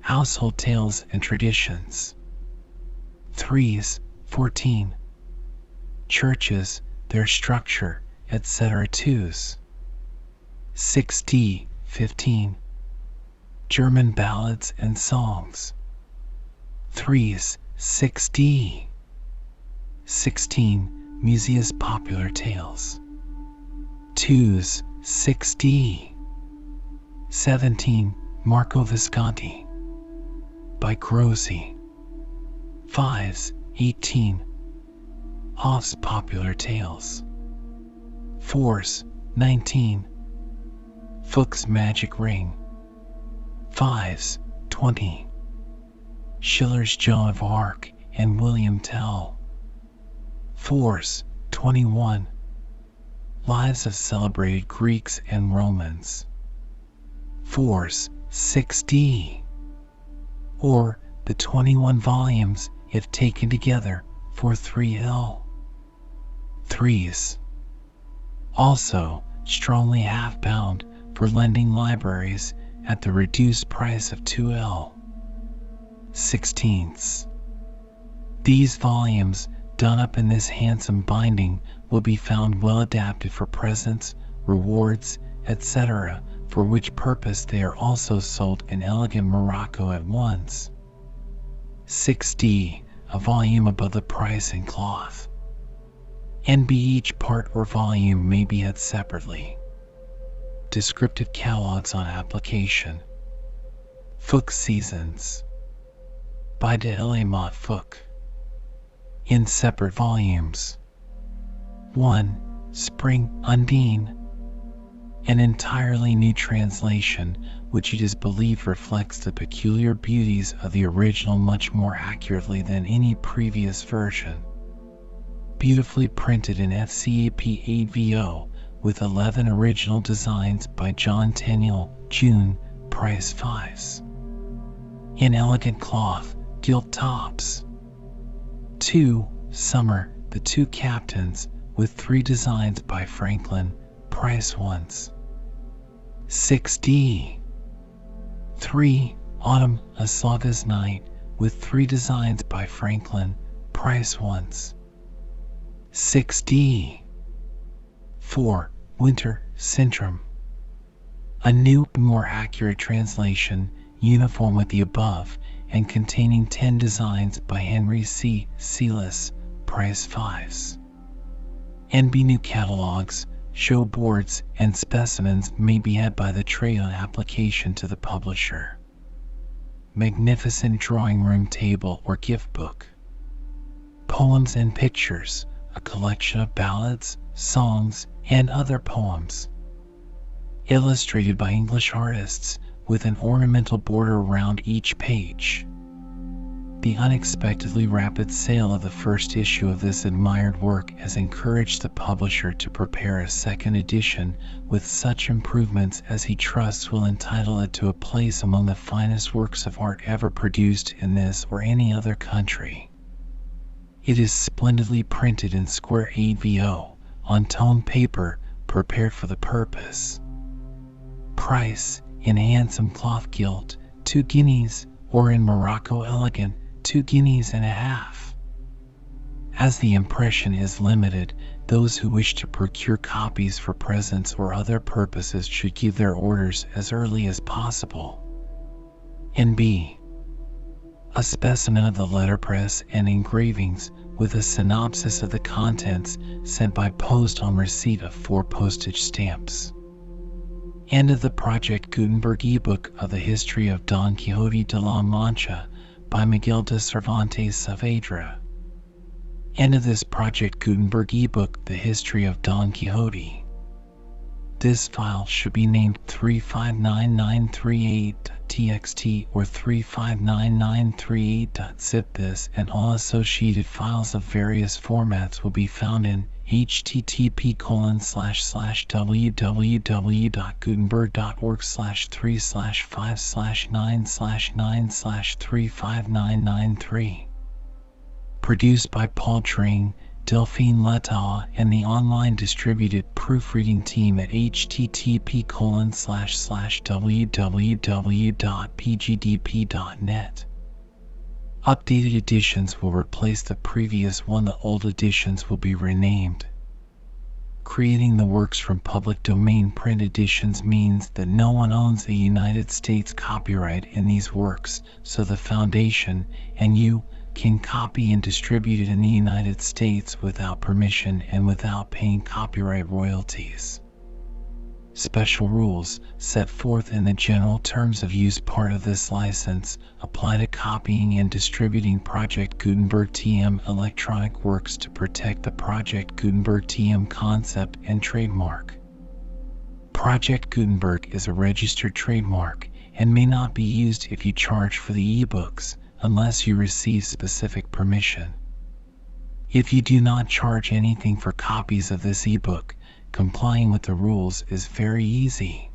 Speaker 1: Household Tales and Traditions. 3s 14. Churches, Their Structure, etc. 2s. 6D 15. German Ballads and Songs. 3s 6D. 16. Musea's Popular Tales. 2s 6D. 17. Marco Visconti by Grossi. 5s 18. Hoff's Popular Tales. 4s 19. Fuchs' Magic Ring. 5s 20. Schiller's Joan of Arc and William Tell. 4s 21. Lives of Celebrated Greeks and Romans. 4s 6D. Or the 21 volumes if taken together for 3L. 3s. Also, strongly half-bound for lending libraries at the reduced price of 2L. 16ths. These volumes, done up in this handsome binding, will be found well adapted for presents, rewards, etc., for which purpose they are also sold in elegant morocco at once. 6D, a volume above the price in cloth. NB each part or volume may be had separately. Descriptive catalogs on application. Fuchs Seasons by de Elémont Fuchs. In separate volumes. 1. Spring Undine. An entirely new translation, which it is believed reflects the peculiar beauties of the original much more accurately than any previous version. Beautifully printed in FCAP 8VO, with 11 original designs by John Tenniel, June, price 5s. In elegant cloth, gilt tops. 2. Summer, The Two Captains, with 3 designs by Franklin, price 1s. 6D. 3. Autumn, A Slugga's Night, with 3 designs by Franklin, price 1s. 6D. 4. Winter, Syndrome. A new, more accurate translation, uniform with the above, and containing 10 designs by Henry C. Sealis, price 5s. NB new catalogs, show boards, and specimens may be had by the trade on application to the publisher. Magnificent drawing room table or gift book. Poems and Pictures, a collection of ballads, songs, and other poems. Illustrated by English artists, with an ornamental border around each page. The unexpectedly rapid sale of the first issue of this admired work has encouraged the publisher to prepare a second edition with such improvements as he trusts will entitle it to a place among the finest works of art ever produced in this or any other country. It is splendidly printed in square 8VO, on toned paper, prepared for the purpose. Price, in handsome cloth gilt, 2 guineas, or in morocco elegant, 2 guineas and a half. As the impression is limited, those who wish to procure copies for presents or other purposes should give their orders as early as possible. NB. A specimen of the letterpress and engravings, with a synopsis of the contents, sent by post on receipt of 4 postage stamps. End of the Project Gutenberg ebook of the History of Don Quixote de la Mancha by Miguel de Cervantes Saavedra. End of this Project Gutenberg ebook, The History of Don Quixote. This file should be named 359938.txt or 359938.zip. This and all associated files of various formats will be found in http://www.gutenberg.org/3/5/9/9/35993. Produced by Paul Dring, Delphine Letaw, and the online distributed proofreading team at http://www.pgdp.net. Updated editions will replace the previous one. The old editions will be renamed. Creating the works from public domain print editions means that no one owns a United States copyright in these works, so the Foundation and you can copy and distribute it in the United States without permission and without paying copyright royalties. Special rules set forth in the general terms of use part of this license apply to copying and distributing Project Gutenberg TM electronic works to protect the Project Gutenberg TM concept and trademark. Project Gutenberg is a registered trademark and may not be used if you charge for the ebooks unless you receive specific permission. If you do not charge anything for copies of this ebook, complying with the rules is very easy.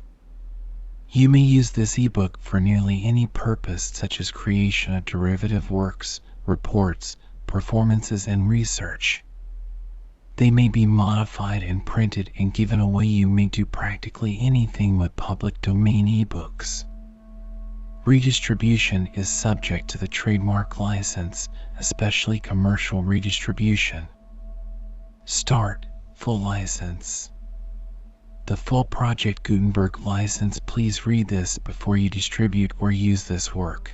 Speaker 1: You may use this ebook for nearly any purpose, such as creation of derivative works, reports, performances, and research. They may be modified and printed and given away. You may do practically anything with public domain ebooks. Redistribution is subject to the trademark license, especially commercial redistribution. Start full license. The full Project Gutenberg license. Please read this before you distribute or use this work.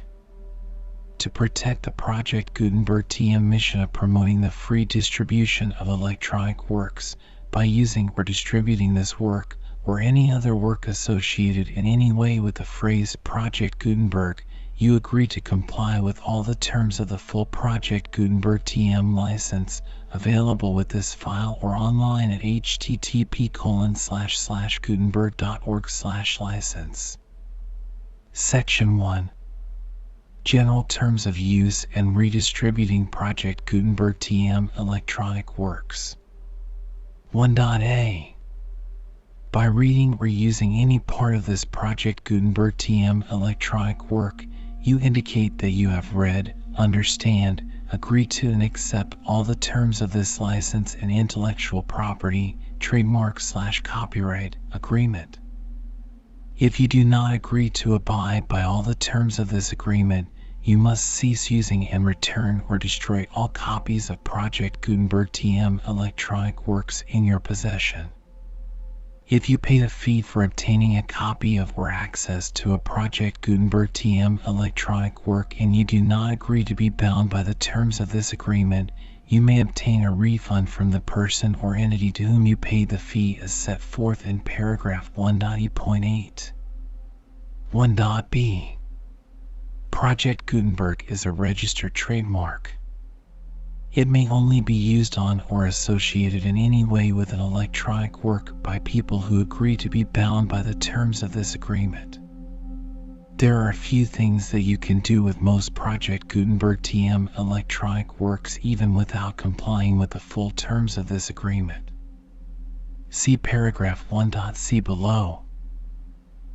Speaker 1: To protect the Project Gutenberg TM mission of promoting the free distribution of electronic works by using or distributing this work or any other work associated in any way with the phrase Project Gutenberg, you agree to comply with all the terms of the full Project Gutenberg TM license available with this file or online at http://gutenberg.org/license. Section 1. General Terms of Use and Redistributing Project Gutenberg TM Electronic Works. 1.a. By reading or using any part of this Project Gutenberg TM electronic work, you indicate that you have read, understand, agree to and accept all the terms of this license and intellectual property, trademark/copyright agreement. If you do not agree to abide by all the terms of this agreement, you must cease using and return or destroy all copies of Project Gutenberg TM electronic works in your possession. If you paid a fee for obtaining a copy of or access to a Project Gutenberg TM electronic work and you do not agree to be bound by the terms of this agreement, you may obtain a refund from the person or entity to whom you paid the fee as set forth in paragraph 1.e.8. 1.b. Project Gutenberg is a registered trademark. It may only be used on or associated in any way with an electronic work by people who agree to be bound by the terms of this agreement. There are a few things that you can do with most Project Gutenberg TM electronic works even without complying with the full terms of this agreement. See paragraph 1.c below.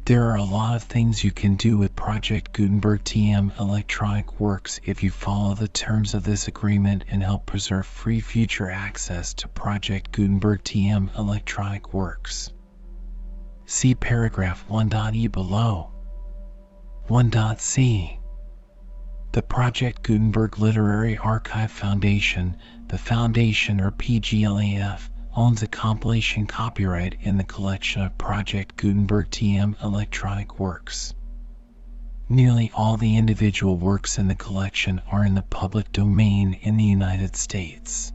Speaker 1: There are a lot of things you can do with Project Gutenberg TM electronic works if you follow the terms of this agreement and help preserve free future access to Project Gutenberg TM electronic works. See paragraph 1.e below. 1.c. The Project Gutenberg Literary Archive Foundation, the Foundation or PGLAF, owns a compilation copyright in the collection of Project Gutenberg TM electronic works. Nearly all the individual works in the collection are in the public domain in the United States.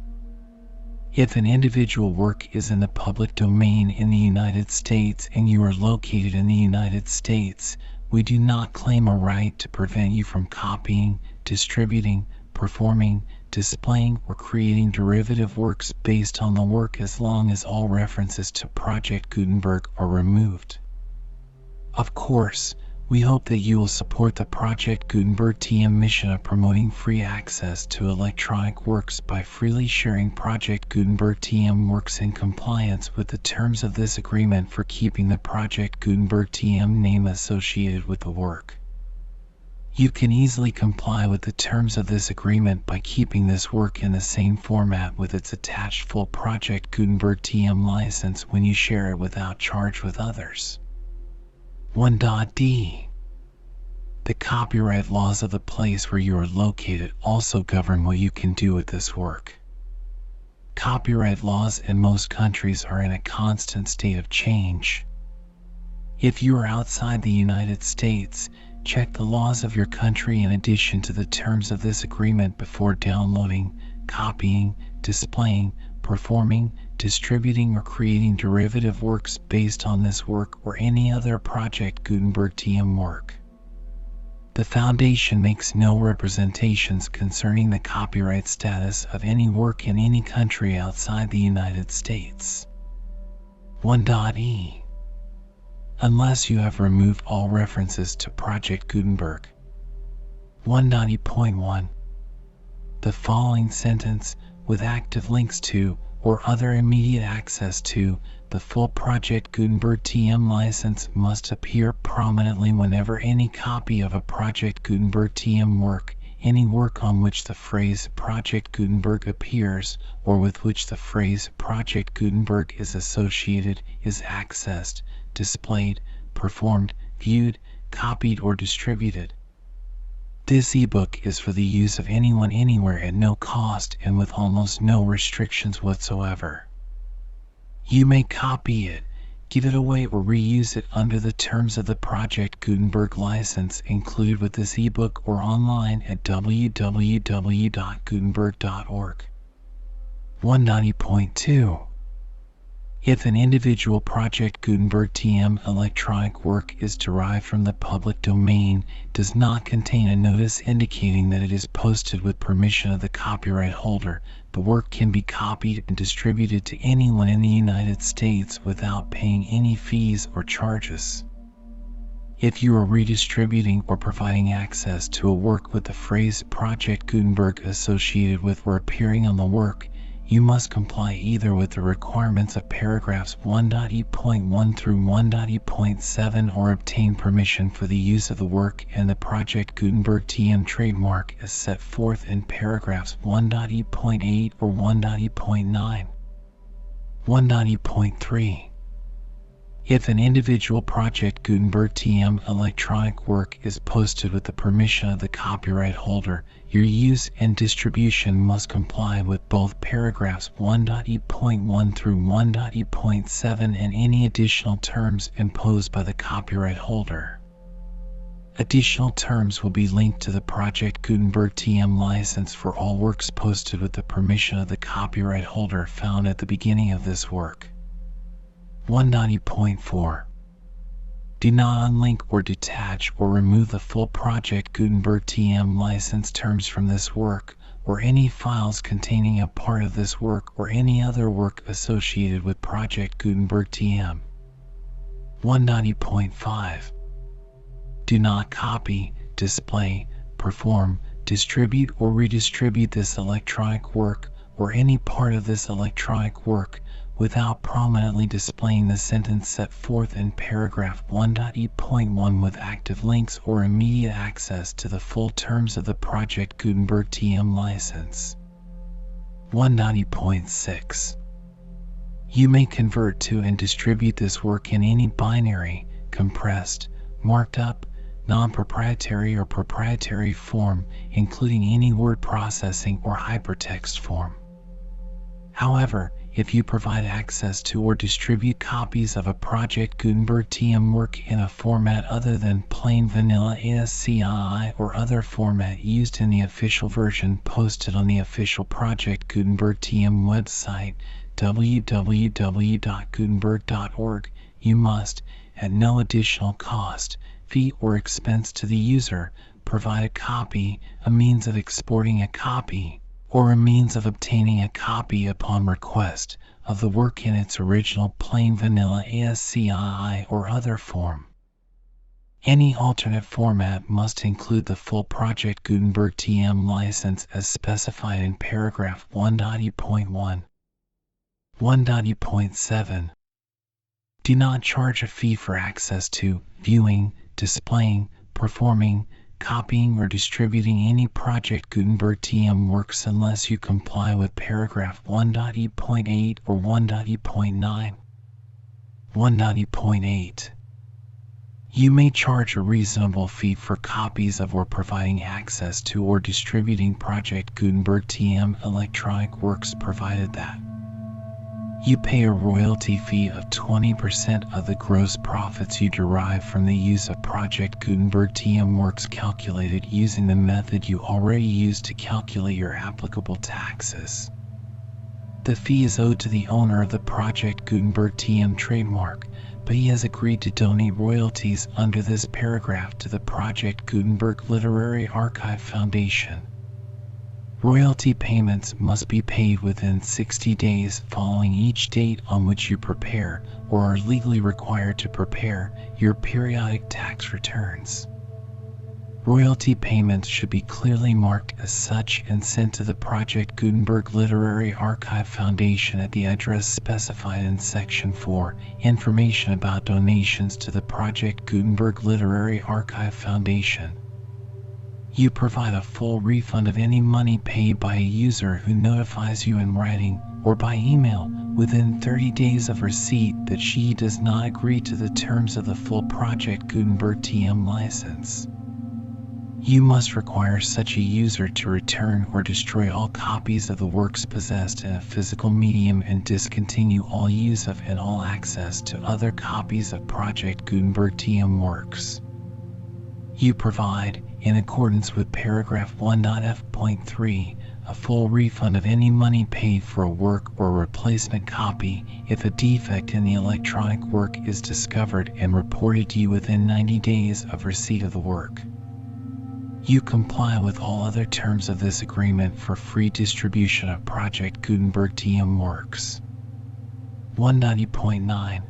Speaker 1: If an individual work is in the public domain in the United States and you are located in the United States, we do not claim a right to prevent you from copying, distributing, performing, displaying, or creating derivative works based on the work as long as all references to Project Gutenberg are removed. Of course, We hope that you will support the Project Gutenberg TM mission of promoting free access to electronic works by freely sharing Project Gutenberg TM works in compliance with the terms of this agreement for keeping the Project Gutenberg TM name associated with the work. You can easily comply with the terms of this agreement by keeping this work in the same format with its attached full Project Gutenberg TM license when you share it without charge with others. 1.d. The copyright laws of the place where you are located also govern what you can do with this work. Copyright laws in most countries are in a constant state of change. If you are outside the United States, check the laws of your country in addition to the terms of this agreement before downloading, copying, displaying, performing, distributing, or creating derivative works based on this work or any other Project Gutenberg TM work. The Foundation makes no representations concerning the copyright status of any work in any country outside the United States. 1.e. Unless you have removed all references to Project Gutenberg. 1.e.1. The following sentence, with active links to, or other immediate access to, the full Project Gutenberg TM license must appear prominently whenever any copy of a Project Gutenberg TM work, any work on which the phrase Project Gutenberg appears, or with which the phrase Project Gutenberg is associated, is accessed, displayed, performed, viewed, copied, or distributed. This ebook is for the use of anyone anywhere at no cost and with almost no restrictions whatsoever. You may copy it, give it away, or reuse it under the terms of the Project Gutenberg license included with this ebook or online at www.gutenberg.org. 1.e.2. If an individual Project Gutenberg TM electronic work is derived from the public domain, does not contain a notice indicating that it is posted with permission of the copyright holder, the work can be copied and distributed to anyone in the United States without paying any fees or charges. If you are redistributing or providing access to a work with the phrase Project Gutenberg associated with or appearing on the work, you must comply either with the requirements of paragraphs 1.e.1 through 1.e.7 or obtain permission for the use of the work and the Project Gutenberg TM trademark as set forth in paragraphs 1.e.8 or 1.e.9. 1.e.3. If an individual Project Gutenberg TM electronic work is posted with the permission of the copyright holder, your use and distribution must comply with both paragraphs 1.e.1 through 1.e.7 and any additional terms imposed by the copyright holder. Additional terms will be linked to the Project Gutenberg TM license for all works posted with the permission of the copyright holder found at the beginning of this work. 1.e.4. Do not unlink or detach or remove the full Project Gutenberg TM license terms from this work, or any files containing a part of this work or any other work associated with Project Gutenberg TM. 1.e.5. Do not copy, display, perform, distribute, or redistribute this electronic work or any part of this electronic work without prominently displaying the sentence set forth in paragraph 1.e.1 with active links or immediate access to the full terms of the Project Gutenberg TM license. 1.e.6. You may convert to and distribute this work in any binary, compressed, marked up, non-proprietary or proprietary form, including any word processing or hypertext form. However, if you provide access to or distribute copies of a Project Gutenberg TM work in a format other than plain vanilla ASCII or other format used in the official version posted on the official Project Gutenberg TM website, www.gutenberg.org, you must, at no additional cost, fee, or expense to the user, provide a copy, a means of exporting a copy, or a means of obtaining a copy upon request of the work in its original plain vanilla ASCII or other form. Any alternate format must include the full Project Gutenberg TM license as specified in paragraph 1.e.1. 1.e.7. Do not charge a fee for access to, viewing, displaying, performing, copying, or distributing any Project Gutenberg TM works unless you comply with paragraph 1.e.8 or 1.e.9. 1.e.8. You may charge a reasonable fee for copies of or providing access to or distributing Project Gutenberg TM electronic works provided that you pay a royalty fee of 20% of the gross profits you derive from the use of Project Gutenberg TM works calculated using the method you already use to calculate your applicable taxes. The fee is owed to the owner of the Project Gutenberg TM trademark, but he has agreed to donate royalties under this paragraph to the Project Gutenberg Literary Archive Foundation. Royalty payments must be paid within 60 days following each date on which you prepare or are legally required to prepare your periodic tax returns. Royalty payments should be clearly marked as such and sent to the Project Gutenberg Literary Archive Foundation at the address specified in Section 4, Information about donations to the Project Gutenberg Literary Archive Foundation. You provide a full refund of any money paid by a user who notifies you in writing or by email within 30 days of receipt that she does not agree to the terms of the full Project Gutenberg TM license. You must require such a user to return or destroy all copies of the works possessed in a physical medium and discontinue all use of and all access to other copies of Project Gutenberg TM works. You provide, in accordance with paragraph 1.f.3, a full refund of any money paid for a work or replacement copy if a defect in the electronic work is discovered and reported to you within 90 days of receipt of the work. You comply with all other terms of this agreement for free distribution of Project Gutenberg TM works. 1.e.9.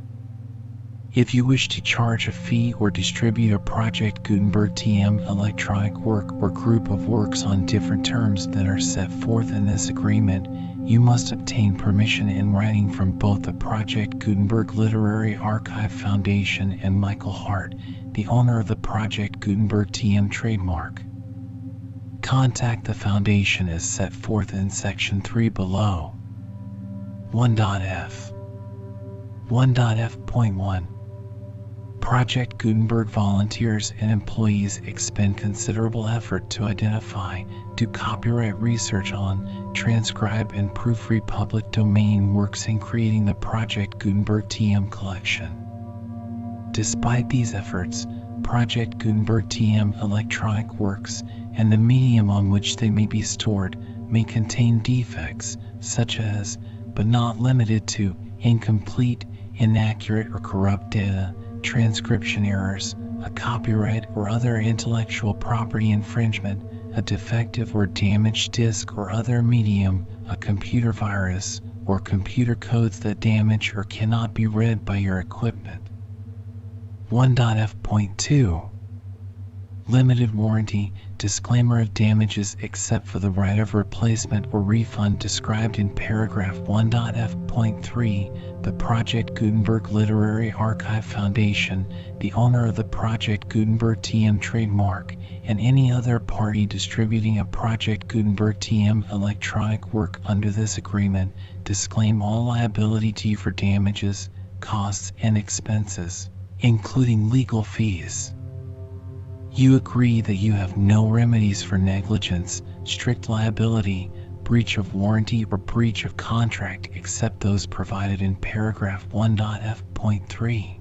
Speaker 1: If you wish to charge a fee or distribute a Project Gutenberg TM electronic work or group of works on different terms that are set forth in this agreement, you must obtain permission in writing from both the Project Gutenberg Literary Archive Foundation and Michael Hart, the owner of the Project Gutenberg TM trademark. Contact the Foundation as set forth in Section 3 below. 1.f. 1.f.1. Project Gutenberg volunteers and employees expend considerable effort to identify, do copyright research on, transcribe and proofread public domain works in creating the Project Gutenberg TM collection. Despite these efforts, Project Gutenberg TM electronic works and the medium on which they may be stored may contain defects such as, but not limited to, incomplete, inaccurate or corrupt data, transcription errors, a copyright or other intellectual property infringement, a defective or damaged disk or other medium, a computer virus, or computer codes that damage or cannot be read by your equipment. 1.f.2. Limited warranty, disclaimer of damages except for the right of replacement or refund described in paragraph 1.f.3. The Project Gutenberg Literary Archive Foundation, the owner of the Project Gutenberg TM trademark, and any other party distributing a Project Gutenberg TM electronic work under this agreement disclaim all liability to you for damages, costs, and expenses, including legal fees. You agree that you have no remedies for negligence, strict liability, breach of warranty, or breach of contract except those provided in paragraph 1.f.3.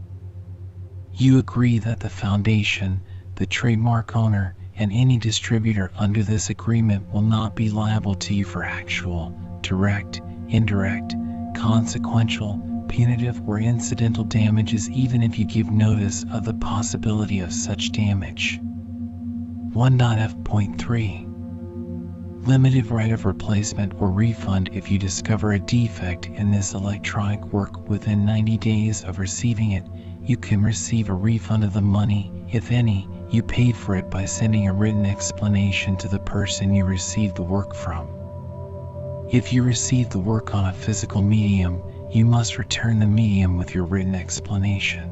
Speaker 1: You agree that the Foundation, the trademark owner, and any distributor under this agreement will not be liable to you for actual, direct, indirect, consequential, punitive, or incidental damages even if you give notice of the possibility of such damage. 1.f.3. Limited right of replacement or refund if you discover a defect in this electronic work within 90 days of receiving it, you can receive a refund of the money, if any, you paid for it by sending a written explanation to the person you received the work from. If you receive the work on a physical medium, you must return the medium with your written explanation.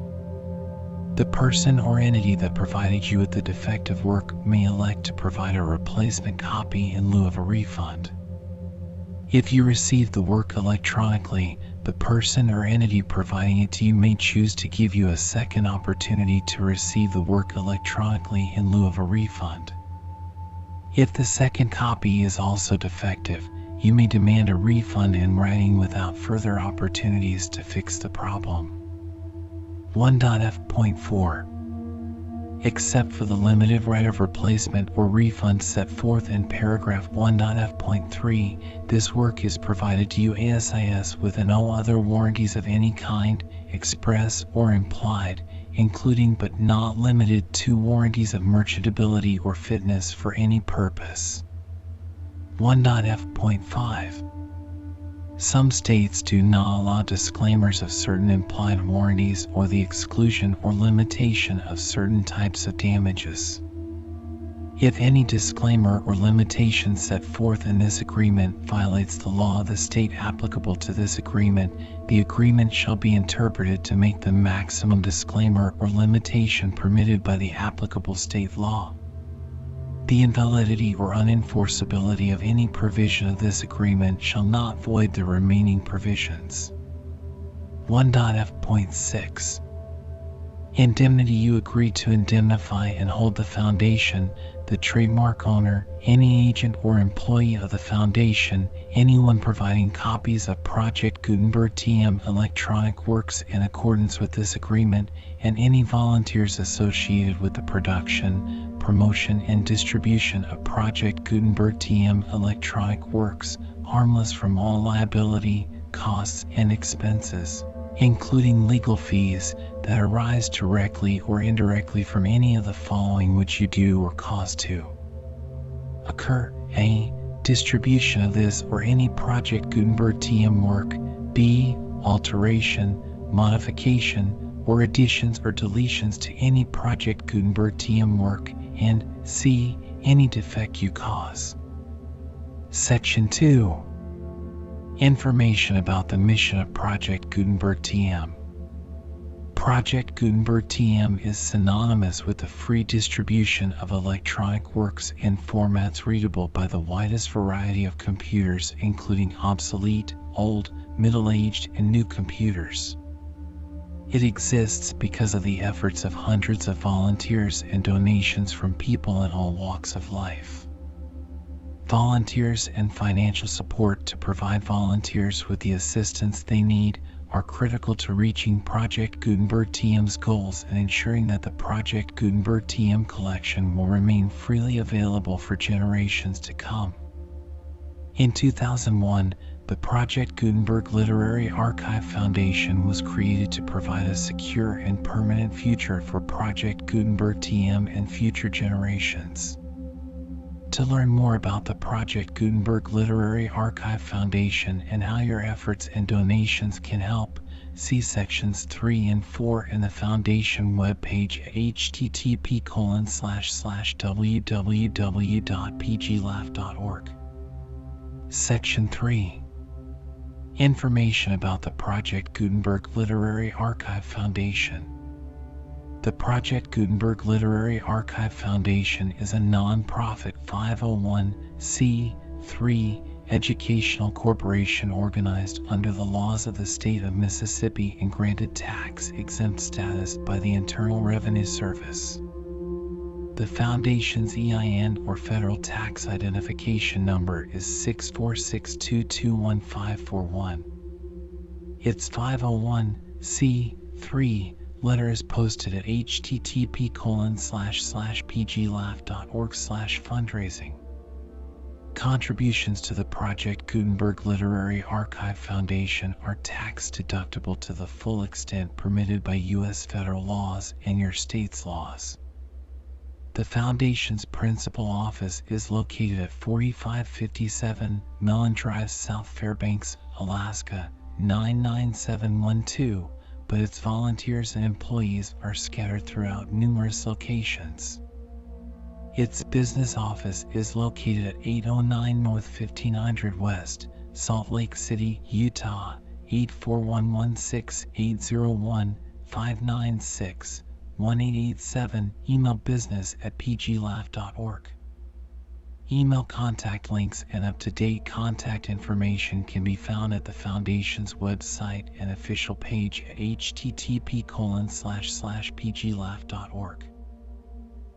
Speaker 1: The person or entity that provided you with the defective work may elect to provide a replacement copy in lieu of a refund. If you receive the work electronically, the person or entity providing it to you may choose to give you a second opportunity to receive the work electronically in lieu of a refund. If the second copy is also defective, you may demand a refund in writing without further opportunities to fix the problem. 1.f.4. Except for the limited right of replacement or refund set forth in paragraph 1.f.3, this work is provided to you ASIS with no other warranties of any kind, express or implied, including but not limited to warranties of merchantability or fitness for any purpose. 1.f.5. Some states do not allow disclaimers of certain implied warranties or the exclusion or limitation of certain types of damages. If any disclaimer or limitation set forth in this agreement violates the law of the state applicable to this agreement, the agreement shall be interpreted to make the maximum disclaimer or limitation permitted by the applicable state law. The invalidity or unenforceability of any provision of this agreement shall not void the remaining provisions. 1.f.6. Indemnity. You agree to indemnify and hold the foundation, the trademark owner, any agent or employee of the foundation, anyone providing copies of Project Gutenberg TM electronic works in accordance with this agreement, and any volunteers associated with the production, promotion and distribution of Project Gutenberg TM electronic works, harmless from all liability, costs and expenses, including legal fees, that arise directly or indirectly from any of the following which you do or cause to occur: A. Distribution of this or any Project Gutenberg TM work. B. Alteration, modification, or additions or deletions to any Project Gutenberg TM work. And C. Any defect you cause. Section 2. Information about the mission of Project Gutenberg TM. Project Gutenberg TM is synonymous with the free distribution of electronic works in formats readable by the widest variety of computers, including obsolete, old, middle-aged, and new computers. It exists because of the efforts of hundreds of volunteers and donations from people in all walks of life. Volunteers and financial support to provide volunteers with the assistance they need are critical to reaching Project Gutenberg TM's goals and ensuring that the Project Gutenberg TM collection will remain freely available for generations to come. In 2001, the Project Gutenberg Literary Archive Foundation was created to provide a secure and permanent future for Project Gutenberg TM and future generations. To learn more about the Project Gutenberg Literary Archive Foundation and how your efforts and donations can help, see sections 3 and 4 in the Foundation webpage at http://www.pglaugh.org. Section 3. Information about the Project Gutenberg Literary Archive Foundation. The Project Gutenberg Literary Archive Foundation is a non-profit 501c3 educational corporation organized under the laws of the state of Mississippi and granted tax-exempt status by the Internal Revenue Service. The Foundation's EIN or Federal Tax Identification Number is 646221541. Its 501c3 letter is posted at http://pglaugh.org/fundraising. Contributions to the Project Gutenberg Literary Archive Foundation are tax deductible to the full extent permitted by U.S. federal laws and your state's laws. The Foundation's principal office is located at 4557 Mellon Drive, South Fairbanks, Alaska 99712, but its volunteers and employees are scattered throughout numerous locations. Its business office is located at 809 North 1500 West, Salt Lake City, Utah, 84116-801-596-1887. Email business@pglaugh.org. Email contact links and up-to-date contact information can be found at the Foundation's website and official page at http://pglaugh.org.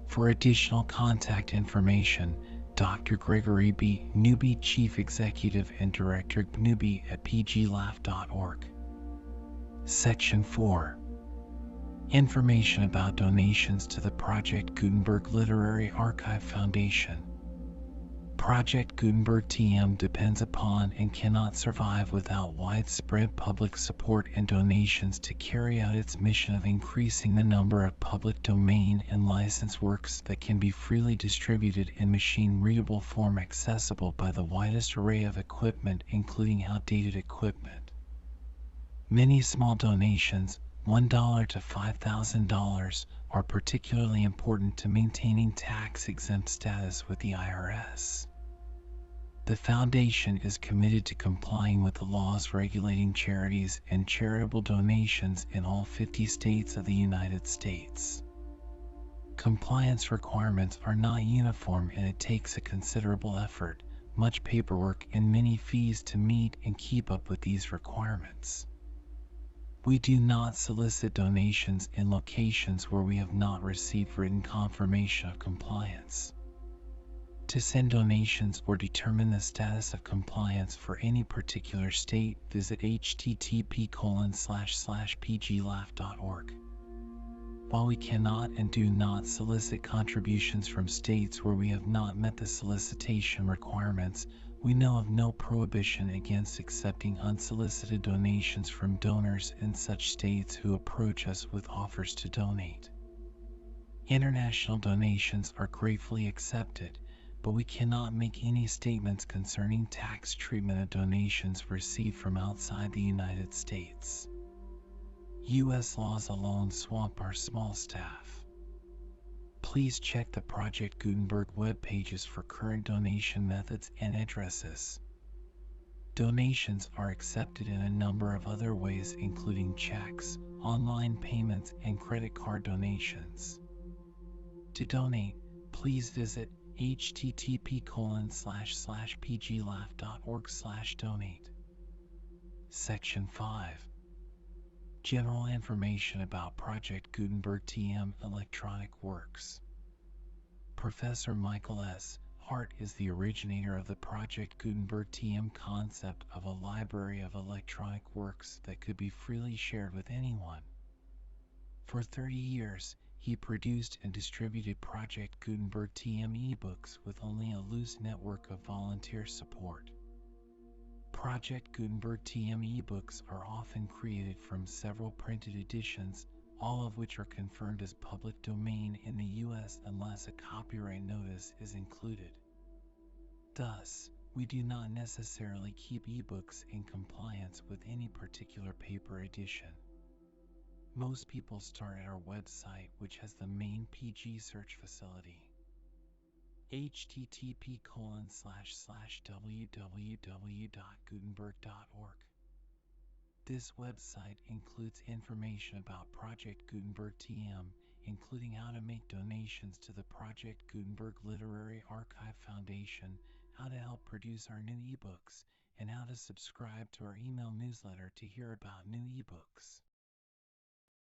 Speaker 1: For additional contact information, Dr. Gregory B. Newby, Chief Executive and Director Newby at pglaugh.org. Section 4. Information about donations to the Project Gutenberg Literary Archive Foundation. Project Gutenberg TM depends upon and cannot survive without widespread public support and donations to carry out its mission of increasing the number of public domain and licensed works that can be freely distributed in machine-readable form accessible by the widest array of equipment, including outdated equipment. Many small donations, $1 to $5,000, are particularly important to maintaining tax-exempt status with the IRS. The Foundation is committed to complying with the laws regulating charities and charitable donations in all 50 states of the United States. Compliance requirements are not uniform and it takes a considerable effort, much paperwork and many fees to meet and keep up with these requirements. We do not solicit donations in locations where we have not received written confirmation of compliance. To send donations or determine the status of compliance for any particular state, visit http://pglaugh.org. While we cannot and do not solicit contributions from states where we have not met the solicitation requirements, we know of no prohibition against accepting unsolicited donations from donors in such states who approach us with offers to donate. International donations are gratefully accepted, but we cannot make any statements concerning tax treatment of donations received from outside the United States. U.S. laws alone swamp our small staff. Please check the Project Gutenberg web pages for current donation methods and addresses. Donations are accepted in a number of other ways, including checks, online payments, and credit card donations. To donate, please visit http://pglaugh.org/donate. Section 5. General information about Project Gutenberg TM electronic works. Professor Michael S. Hart is the originator of the Project Gutenberg TM concept of a library of electronic works that could be freely shared with anyone. For 30 years, he produced and distributed Project Gutenberg TM ebooks with only a loose network of volunteer support. Project Gutenberg TM ebooks are often created from several printed editions, all of which are confirmed as public domain in the U.S. unless a copyright notice is included. Thus, we do not necessarily keep ebooks in compliance with any particular paper edition. Most people start at our website, which has the main PG search facility. http://www.gutenberg.org. This website includes information about Project Gutenberg TM, including how to make donations to the Project Gutenberg Literary Archive Foundation, how to help produce our new ebooks, and how to subscribe to our email newsletter to hear about new ebooks.